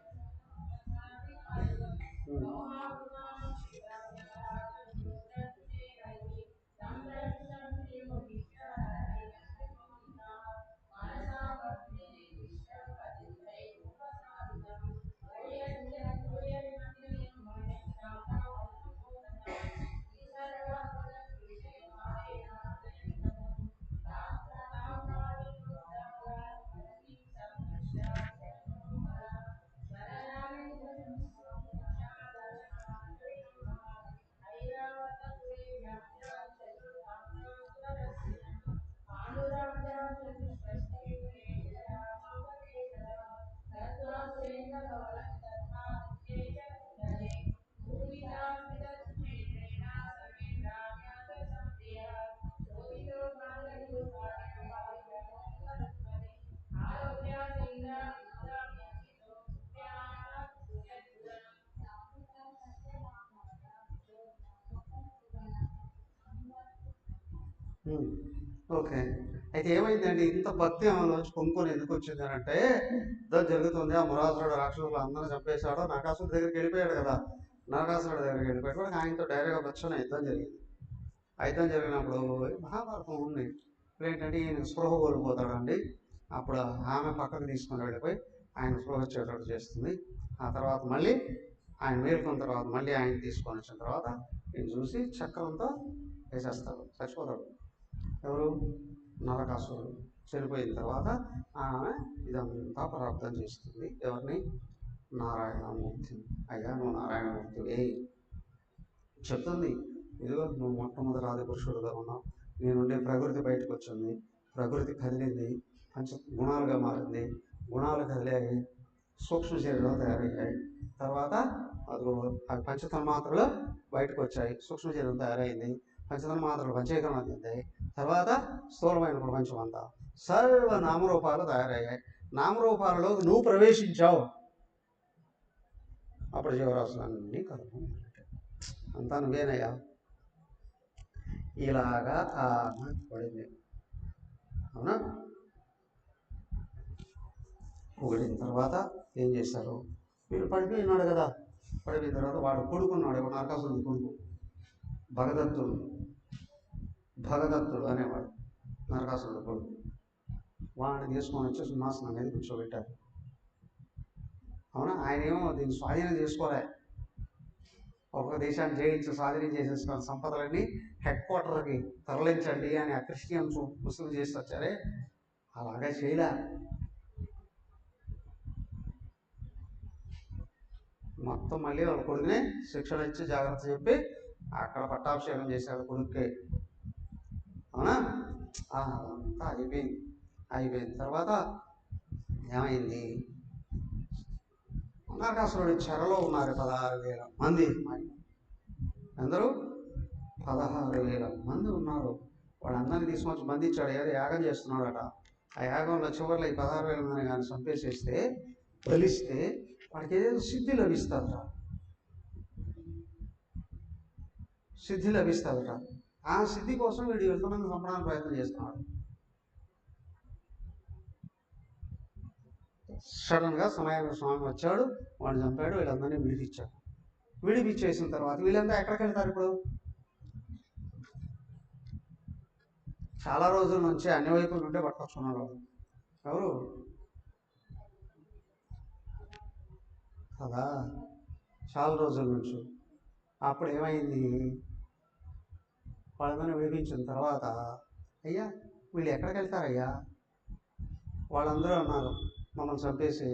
ఓకే. అయితే ఏమైందండి, ఇంత భక్తి ఆమెలోంచి పొంగుకొని ఎందుకు వచ్చింది అని అంటే, యుద్ధం జరుగుతుంది, ఆ మురాసురుడు రాక్షసులు అందరూ చంపేశాడు, నరకాసురుడి దగ్గరికి వెళ్ళిపోయాడు కదా. నరకాసురుడి దగ్గరికి వెళ్ళిపోయాడు, ఆయనతో డైరెక్ట్గా వచ్చాను యుద్ధం జరిగింది. యుద్ధం జరిగినప్పుడు మహాభారతం ఉంది. ఇప్పుడు ఏంటంటే ఈయన స్పృహ కోల్పోతాడండి. అప్పుడు ఆమె పక్కకు తీసుకొని వెళ్ళిపోయి ఆయన స్పృహ వచ్చేటట్టు చేస్తుంది. ఆ తర్వాత మళ్ళీ ఆయన మేలుకున్న తర్వాత మళ్ళీ ఆయన తీసుకొని వచ్చిన తర్వాత ఈయన చూసి చక్రంతో వేసేస్తాడు, చచ్చిపోతాడు. ఎవరు? నరకాసురుడు. చనిపోయిన తర్వాత ఆమె ఇదంతా ప్రార్థన చేస్తుంది. ఎవరిని? నారాయణమూర్తి. అయ్యా నువ్వు నారాయణమూర్తివే చెప్తుంది. ఇదిగో నువ్వు మొట్టమొదటి ఆది పురుషుడుగా ఉన్నావు, నేనుండే ప్రకృతి బయటకు వచ్చింది, ప్రకృతి కదిలింది, పంచ గుణాలుగా మారింది, గుణాలు కదిలాయి, సూక్ష్మ శరీరాలు తయారయ్యాయి. తర్వాత అదిగో అవి పంచతన్మాత్రలు బయటకు వచ్చాయి, సూక్ష్మ శరీరం తయారైంది, పంచతన్మాత్రలు పంచీకరణ చెందాయి. తర్వాత స్థూలమైన ప్రపంచం అంతా సర్వ నామరూపాలు తయారయ్యాయి. నామరూపాలలో నువ్వు ప్రవేశించావు. అప్పుడు జీవరాశులన్నీ కలుపు అంతా నువ్వేనయ్యా. ఇలాగా పడింది. అవునా? పొగిడిన తర్వాత ఏం చేశారు? వీళ్ళు పడిపోయినాడు కదా. పడిపోయిన తర్వాత వాడు కొడుకున్నాడు, నరకాసురుడి కొడుకు భగదత్తుడు. భగదత్తుడు అనేవాడు నరకాసురుడి కొడుకు. వాడిని తీసుకొని వచ్చి సింహాసనం మీద కూర్చోబెట్టారు. అవునా? ఆయన ఏమో దీన్ని స్వాధీనం చేసుకోలే. ఒక్కొక్క దేశాన్ని జయించి స్వాధీనం చేసేసుకున్న సంపదలన్నీ హెడ్ క్వార్టర్కి తరలించండి అని ఆ క్రిస్టియన్స్ ముస్లిం చేసి వచ్చారే, అలాగే చేయలే. మొత్తం మళ్ళీ వాళ్ళ కొడుకునే శిక్షణ ఇచ్చి జాగ్రత్త చెప్పి అక్కడ పట్టాభిషేకం చేశాడు కొడుక్కి. అవునా? అంతా అయిపోయింది. అయిపోయిన తర్వాత ఏమైంది? నరకాసురుడి చెరలో ఉన్నారు 16,000 మంది. అందరూ 16,000 మంది ఉన్నారు. వాళ్ళందరినీ తీసుకొచ్చి బంధించాడు. ఏదో యాగం చేస్తున్నాడట. ఆ యాగంలో చివరిలో ఈ 16,000 మంది కానీ చంపేసేస్తే, బలిస్తే వాడికి ఏదో సిద్ధి లభిస్తుందట. సిద్ధి లభిస్తుందట. ఆ సిద్ధి కోసం వీడు ఎంతమంది చంపడానికి ప్రయత్నం చేస్తున్నాడు. సడన్గా సమయానికి స్వామి వచ్చాడు, వాడిని చంపాడు, వీళ్ళందరినీ విడిపించాడు. విడిపించేసిన తర్వాత వీళ్ళంతా ఎక్కడికి వెళ్తారు ఇప్పుడు? చాలా రోజుల నుంచి అన్ని వైపుల నుండే పట్టుకొచ్చుకున్నారు. ఎవరు కదా? చాలా రోజుల నుంచి. అప్పుడు ఏమైంది? వాళ్ళందరినీ విడిపించిన తర్వాత, అయ్యా వీళ్ళు ఎక్కడికి వెళ్తారయ్యా? వాళ్ళందరూ అన్నారు, మమ్మల్ని చంపేసి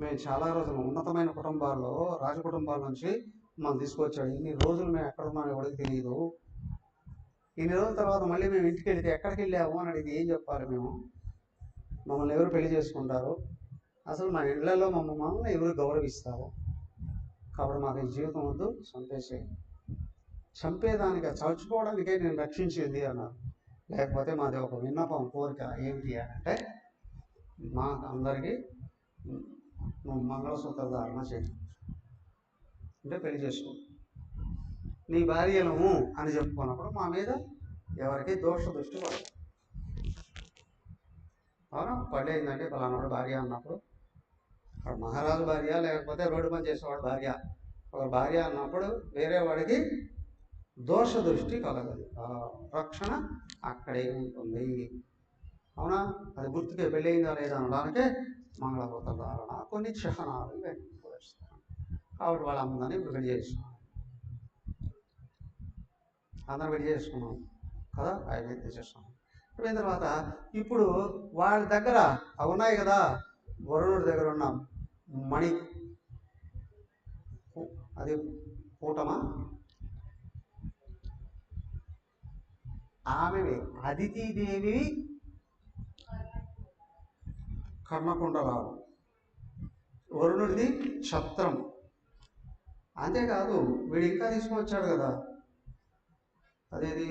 మేము చాలా రోజులు ఉన్నతమైన కుటుంబాల్లో, రాజ కుటుంబాల నుంచి మనం తీసుకొచ్చాడు. ఇన్ని రోజులు మేము ఎక్కడ ఉన్నామో ఎవరికి తెలియదు. ఇన్ని రోజుల తర్వాత మళ్ళీ మేము ఇంటికి వెళితే ఎక్కడికి వెళ్ళాము అని అడిగితే ఏం చెప్పాలి మేము? మమ్మల్ని ఎవరు పెళ్లి చేసుకుంటారు? అసలు మా ఇళ్లలో మమ్మల్ని ఎవరు గౌరవిస్తారు? కాబట్టి మాకు ఈ జీవితం వద్దు, చంపేసే. చంపేదానికి చచ్చిపోవడానికే నేను రక్షించింది అన్నారు. లేకపోతే మాది ఒక విన్నపం, కోరిక. ఏమిటి అంటే, మాకు అందరికీ నువ్వు మంగళసూత్ర ధారణ చేయి, అంటే పెళ్లి చేసుకో. నీ భార్యలము అని చెప్పుకున్నప్పుడు మా మీద ఎవరికి దోష దృష్టి పడదు. అవునా? పడేందంటే ఫలానాడు భార్య అన్నప్పుడు వాడు మహారాజు భార్య లేకపోతే రోడ్డు పని చేసేవాడు భార్య, ఒక భార్య అన్నప్పుడు వేరే వాడికి దోష దృష్టి కలగదు. రక్షణ అక్కడే ఉంటుంది. అవునా? అది గుర్తుకే పెళ్ళయిందా లేదా అనడానికే మంగళసూత్ర ధారణ, కొన్ని చిహ్నాలు ప్రదర్శిస్తాను. కాబట్టి వాళ్ళందరినీ ఇప్పుడు పెళ్లి చేస్తున్నాం, అందరం పెళ్లి చేసుకున్నాం కదా, ఆయన చేసేస్తున్నాం. అయిన తర్వాత ఇప్పుడు వాళ్ళ దగ్గర అవి ఉన్నాయి కదా, వరుణుడి దగ్గర ఉన్న మణి, అది కూటమా, ఆమెవి అదితిదేవి కర్ణకుండలాలు, వరుణుడిది ఛత్రం. అంతేకాదు వీడు ఇంకా తీసుకొని వచ్చాడు కదా, అదేది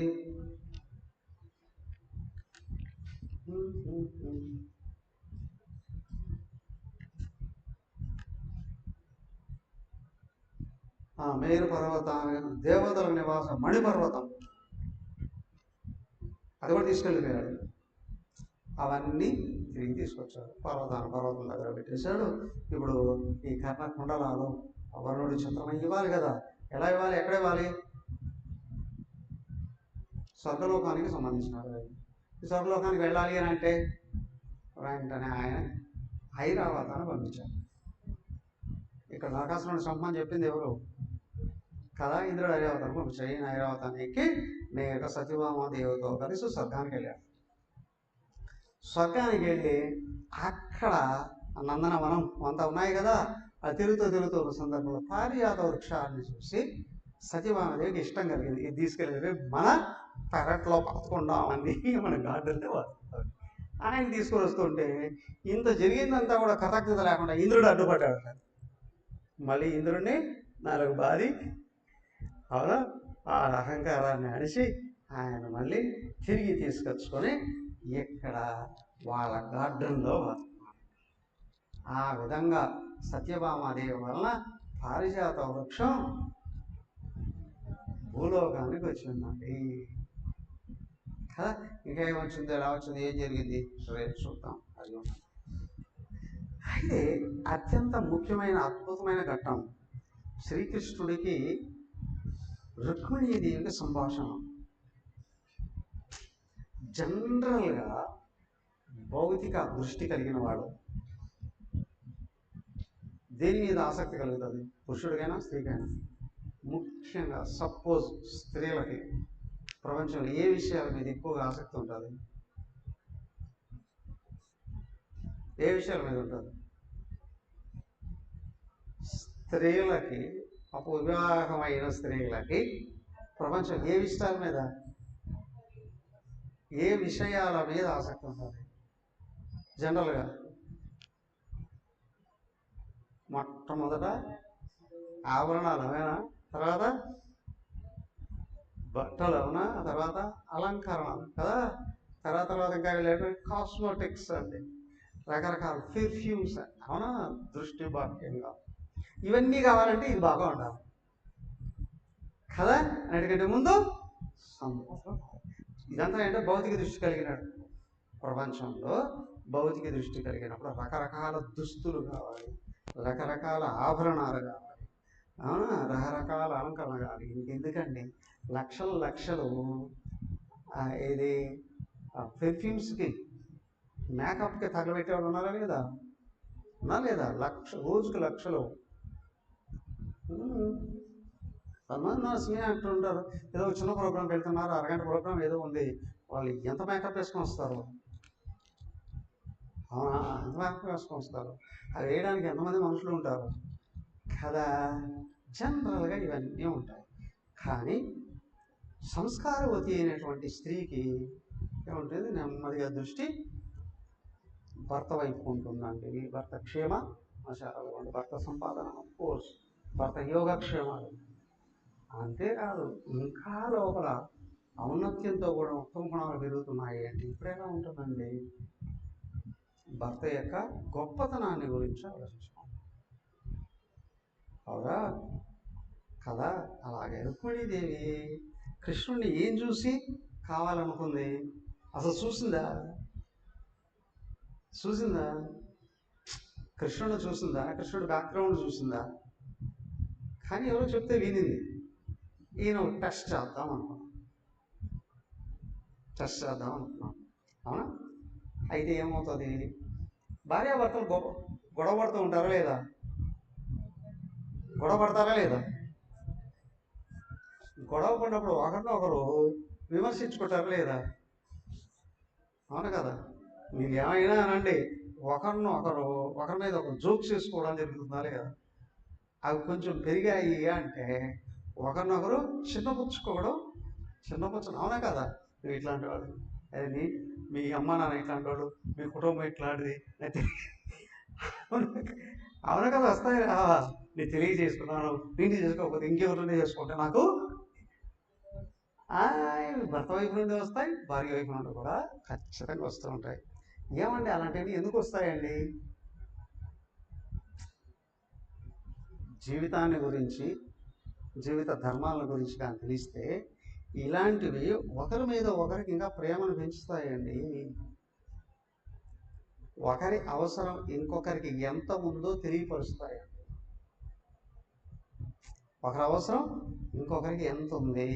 మేరు పర్వతం, దేవతల నివాసం మణిపర్వతం, అది కూడా తీసుకెళ్ళిపోయాడు. అవన్నీ తిరిగి తీసుకొచ్చాడు, పర్వతం దగ్గర పెట్టేశాడు. ఇప్పుడు ఈ కర్ణ కుండలాలు వరుణుడి ఛత్రం ఇవ్వాలి కదా, ఎలా ఇవ్వాలి, ఎక్కడ ఇవ్వాలి? స్వర్గలోకానికి సంబంధించినవి. ఈ స్వర్గలోకానికి వెళ్ళాలి అని అంటే వెంటనే ఆయన ఐరావతాన్ని పంపించారు. ఇక్కడ నరకాసురుని సంహం చెప్పింది ఎవరు కదా, ఇంద్రుడు ఐరావతాన్ని పంపించాడు. ఈయన ఐరావతాన్ని ఎక్కి నేరుగా సత్యభామ దేవతో కలిసి స్వర్గానికి వెళ్ళాడు. స్వర్గానికి వెళ్ళి అక్కడ నందనవనం అంతా ఉన్నాయి కదా, అది తిరుగుతూ సందర్భంలో పారిజాత వృక్షాన్ని చూసి సత్యభామదేవికి ఇష్టం కలిగింది. ఇది తీసుకెళ్ళి మన పెరట్లో పడుకుందామని మన గార్డెన్లో వాడుతారు. ఆయన తీసుకొని వస్తుంటే ఇంత జరిగిందంతా కూడా కృతజ్ఞత లేకుండా ఇంద్రుడు అడ్డుపడ్డాడు. మళ్ళీ ఇంద్రుడిని 4 బారి అవునా ఆ అహంకారాన్ని అడిచి ఆయన మళ్ళీ తిరిగి తీసుకొచ్చుకొని ఇక్కడ వాళ్ళ గార్డెన్లో వాడుతున్నారు. ఆ విధంగా సత్యభామాదేవి వలన పారిజాత వృక్షం భూలోకానికి వచ్చిందండి కదా. ఇంకా ఏమొచ్చింది, ఎలా వచ్చింది, ఏం జరిగింది రేపు చూద్దాం. అది అయితే అత్యంత ముఖ్యమైన అద్భుతమైన ఘట్టం శ్రీకృష్ణుడికి రుక్మిణీదేవికి సంభాషణ. జనరల్గా భౌతిక దృష్టి కలిగిన వాడు దేని మీద ఆసక్తి కలుగుతుంది, పురుషుడికైనా స్త్రీకైనా. ముఖ్యంగా సపోజ్ స్త్రీలకి ప్రపంచంలో ఏ విషయాల మీద ఎక్కువగా ఆసక్తి ఉంటుంది, ఏ విషయాల మీద ఉంటుంది? స్త్రీలకి, అపవివాహమైన స్త్రీలకి ప్రపంచం ఏ విషయాల మీద, ఏ విషయాల మీద ఆసక్తి ఉంటుంది జనరల్గా? మొట్టమొదట ఆభరణాలు అవునా, తర్వాత బట్టలు అవునా, తర్వాత అలంకరణలు కదా, తర్వాత ఇంకా వెళ్ళేటువంటి కాస్మోటిక్స్ అంటే రకరకాల పెర్ఫ్యూమ్స్ అవునా, దృష్టి బాహ్యంగా ఇవన్నీ కావాలంటే ఇది బాగా ఉండాలి కదా. అన్నిటికంటే ముందు ఇదంతా ఏంటో భౌతిక దృష్టి కలిగినాడు. ప్రపంచంలో భౌతిక దృష్టి కలిగినప్పుడు రకరకాల దుస్తులు కావాలి, రకరకాల ఆభరణాలు కావాలి, అవునా, రకరకాల అలంకరణ కావాలి. ఇంకెందుకండి లక్షలు ఇది పెర్ఫ్యూమ్స్కి, మేకప్కి తగలబెట్టేవాళ్ళు ఉన్నారా లేదా? రోజుకి లక్షలు. కొంతమంది నర్సింగ్ అంటుంటారు, ఏదో చిన్న ప్రోగ్రామ్కి వెళ్తున్నారు, అరగంట ప్రోగ్రామ్ ఏదో ఉంది, వాళ్ళు ఎంత మేకప్ వేసుకొని వస్తారు, అవునా, ఎంత మేకప్ వేసుకొని వస్తారు, అది వేయడానికి ఎంతమంది మనుషులు ఉంటారు కదా. జనరల్గా ఇవన్నీ ఉంటాయి. కానీ సంస్కారవతి అయినటువంటి స్త్రీకి ఏముంటుంది, నెమ్మదిగా దృష్టి భర్త వైపు ఉంటుందండి. భర్త క్షేమ ఆచారాలు, భర్త సంపాదన, కోర్స్, భర్త యోగక్షేమాలు. అంతేకాదు ఇంకా లోపల ఔన్నత్యంతో కూడా ఉత్తమ గుణాలు పెరుగుతున్నాయి అంటే ఇప్పుడేలా ఉంటుందండి, భర్త యొక్క గొప్పతనాన్ని గురించి ఆలోచించుకోండి. అవునా, కదా. అలాగే రుక్మిణీదేవి కృష్ణుడిని ఏం చూసి కావాలనుకుంది? అసలు చూసిందా? చూసిందా? కృష్ణుడు చూసిందా? కృష్ణుడు బ్యాక్గ్రౌండ్ చూసిందా? కానీ ఎవరో చెప్తే వినింది. ఈయన టెస్ట్ చేద్దాం అనుకున్నాం. అవునా? అయితే ఏమవుతుంది? భార్యాభర్తలు గొడవ పడుతూ ఉంటారా లేదా? గొడవ పడతారా లేదా? గొడవ పడినప్పుడు ఒకరినొకరు విమర్శించుకుంటారా లేదా? అవును కదా. మీరు ఏమైనా అనండి, ఒకరి మీద ఒకరు జోక్స్ చేసుకోవడం జరుగుతుందా లేదా? అవి కొంచెం పెరిగాయి అంటే ఒకరినొకరు చిన్నపుచ్చడం. అవునా కదా. నువ్వు ఇట్లాంటి వాడు, అది మీ అమ్మ నాన్న ఇట్లాంటి వాడు, మీ కుటుంబం ఇట్లాంటిది, అవునా కదా. వస్తాయి. నేను తెలియజేసుకున్నాను, నేను చేసుకోకపోతే ఇంకెవరిని చేసుకుంటే నాకు భర్త వైపు నుండి వస్తాయి, భార్య వైపు నుండి కూడా ఖచ్చితంగా వస్తూ ఉంటాయి. ఏమండి అలాంటివి ఎందుకు వస్తాయండి? జీవితాన్ని గురించి, జీవిత ధర్మాల గురించి కానీ తెలిస్తే ఇలాంటివి ఒకరి మీద ఒకరికి ఇంకా ప్రేమను పెంచుతాయండి. ఒకరి అవసరం ఇంకొకరికి ఎంత ఉందో తెలియపరుస్తాయండి. ఒకరి అవసరం ఇంకొకరికి ఎంత ఉంది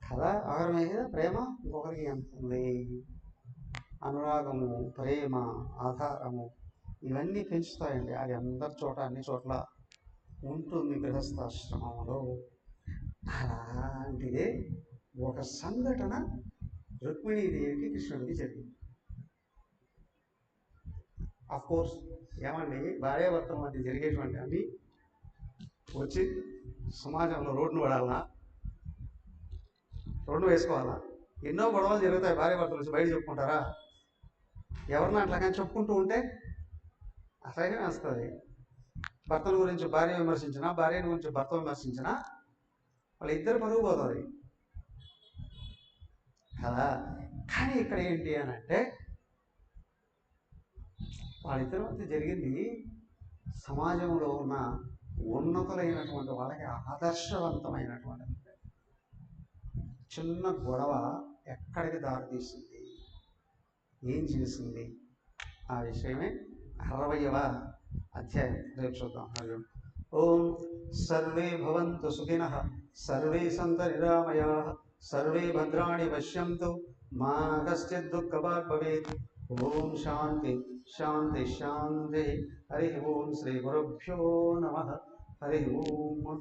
కదా. ఒకరి మీద ప్రేమ ఇంకొకరికి ఎంత ఉంది, అనురాగము, ప్రేమ, ఆధారము, ఇవన్నీ పెంచుతాయండి. అది అందరి చోట, అన్ని చోట్ల ఉంటుంది గృహస్థాశ్రమంలో. అలాంటిదే ఒక సంఘటన రుక్మిణీదేవికి కృష్ణుడికి జరిగింది. కోర్స్ ఏమండి, భార్యాభర్తల మధ్య జరిగేటువంటి అన్ని వచ్చి సమాజంలో రోడ్డును పడాలనా? రోడ్డు వేసుకోవాలా? ఎన్నో గొడవలు జరుగుతాయి. భార్యాభర్తలు వచ్చి బయట చెప్పుకుంటారా? ఎవరిని అట్లా కానీ చెప్పుకుంటూ ఉంటే అసహ్యం వస్తుంది. భర్తల గురించి భార్య విమర్శించినా, భార్యని గురించి భర్త విమర్శించినా వాళ్ళిద్దరు పరుగు పోతుంది కదా. కానీ ఇక్కడ ఏంటి అని అంటే వాళ్ళిద్దరి మధ్య జరిగింది సమాజంలో ఉన్న ఉన్నతులైనటువంటి వాళ్ళకి ఆదర్శవంతమైనటువంటి చిన్న గొడవ ఎక్కడికి దారితీసింది, ఏం చేసింది, ఆ విషయమే 60వ అధ్యాయం రేపు చూద్దాం. హరి ఓం. సర్వే భవంతు సుఖినః, సర్వే సంతు నిరామయాః, సర్వే భద్రాణి పశ్యంతు, మా కశ్చిద్ దుఃఖభాగ్ భవేత్. ఓం శాంతి శాంతి శాంతి. హరి ఓం. శ్రీ గురుభ్యో నమః. హరి ఓం.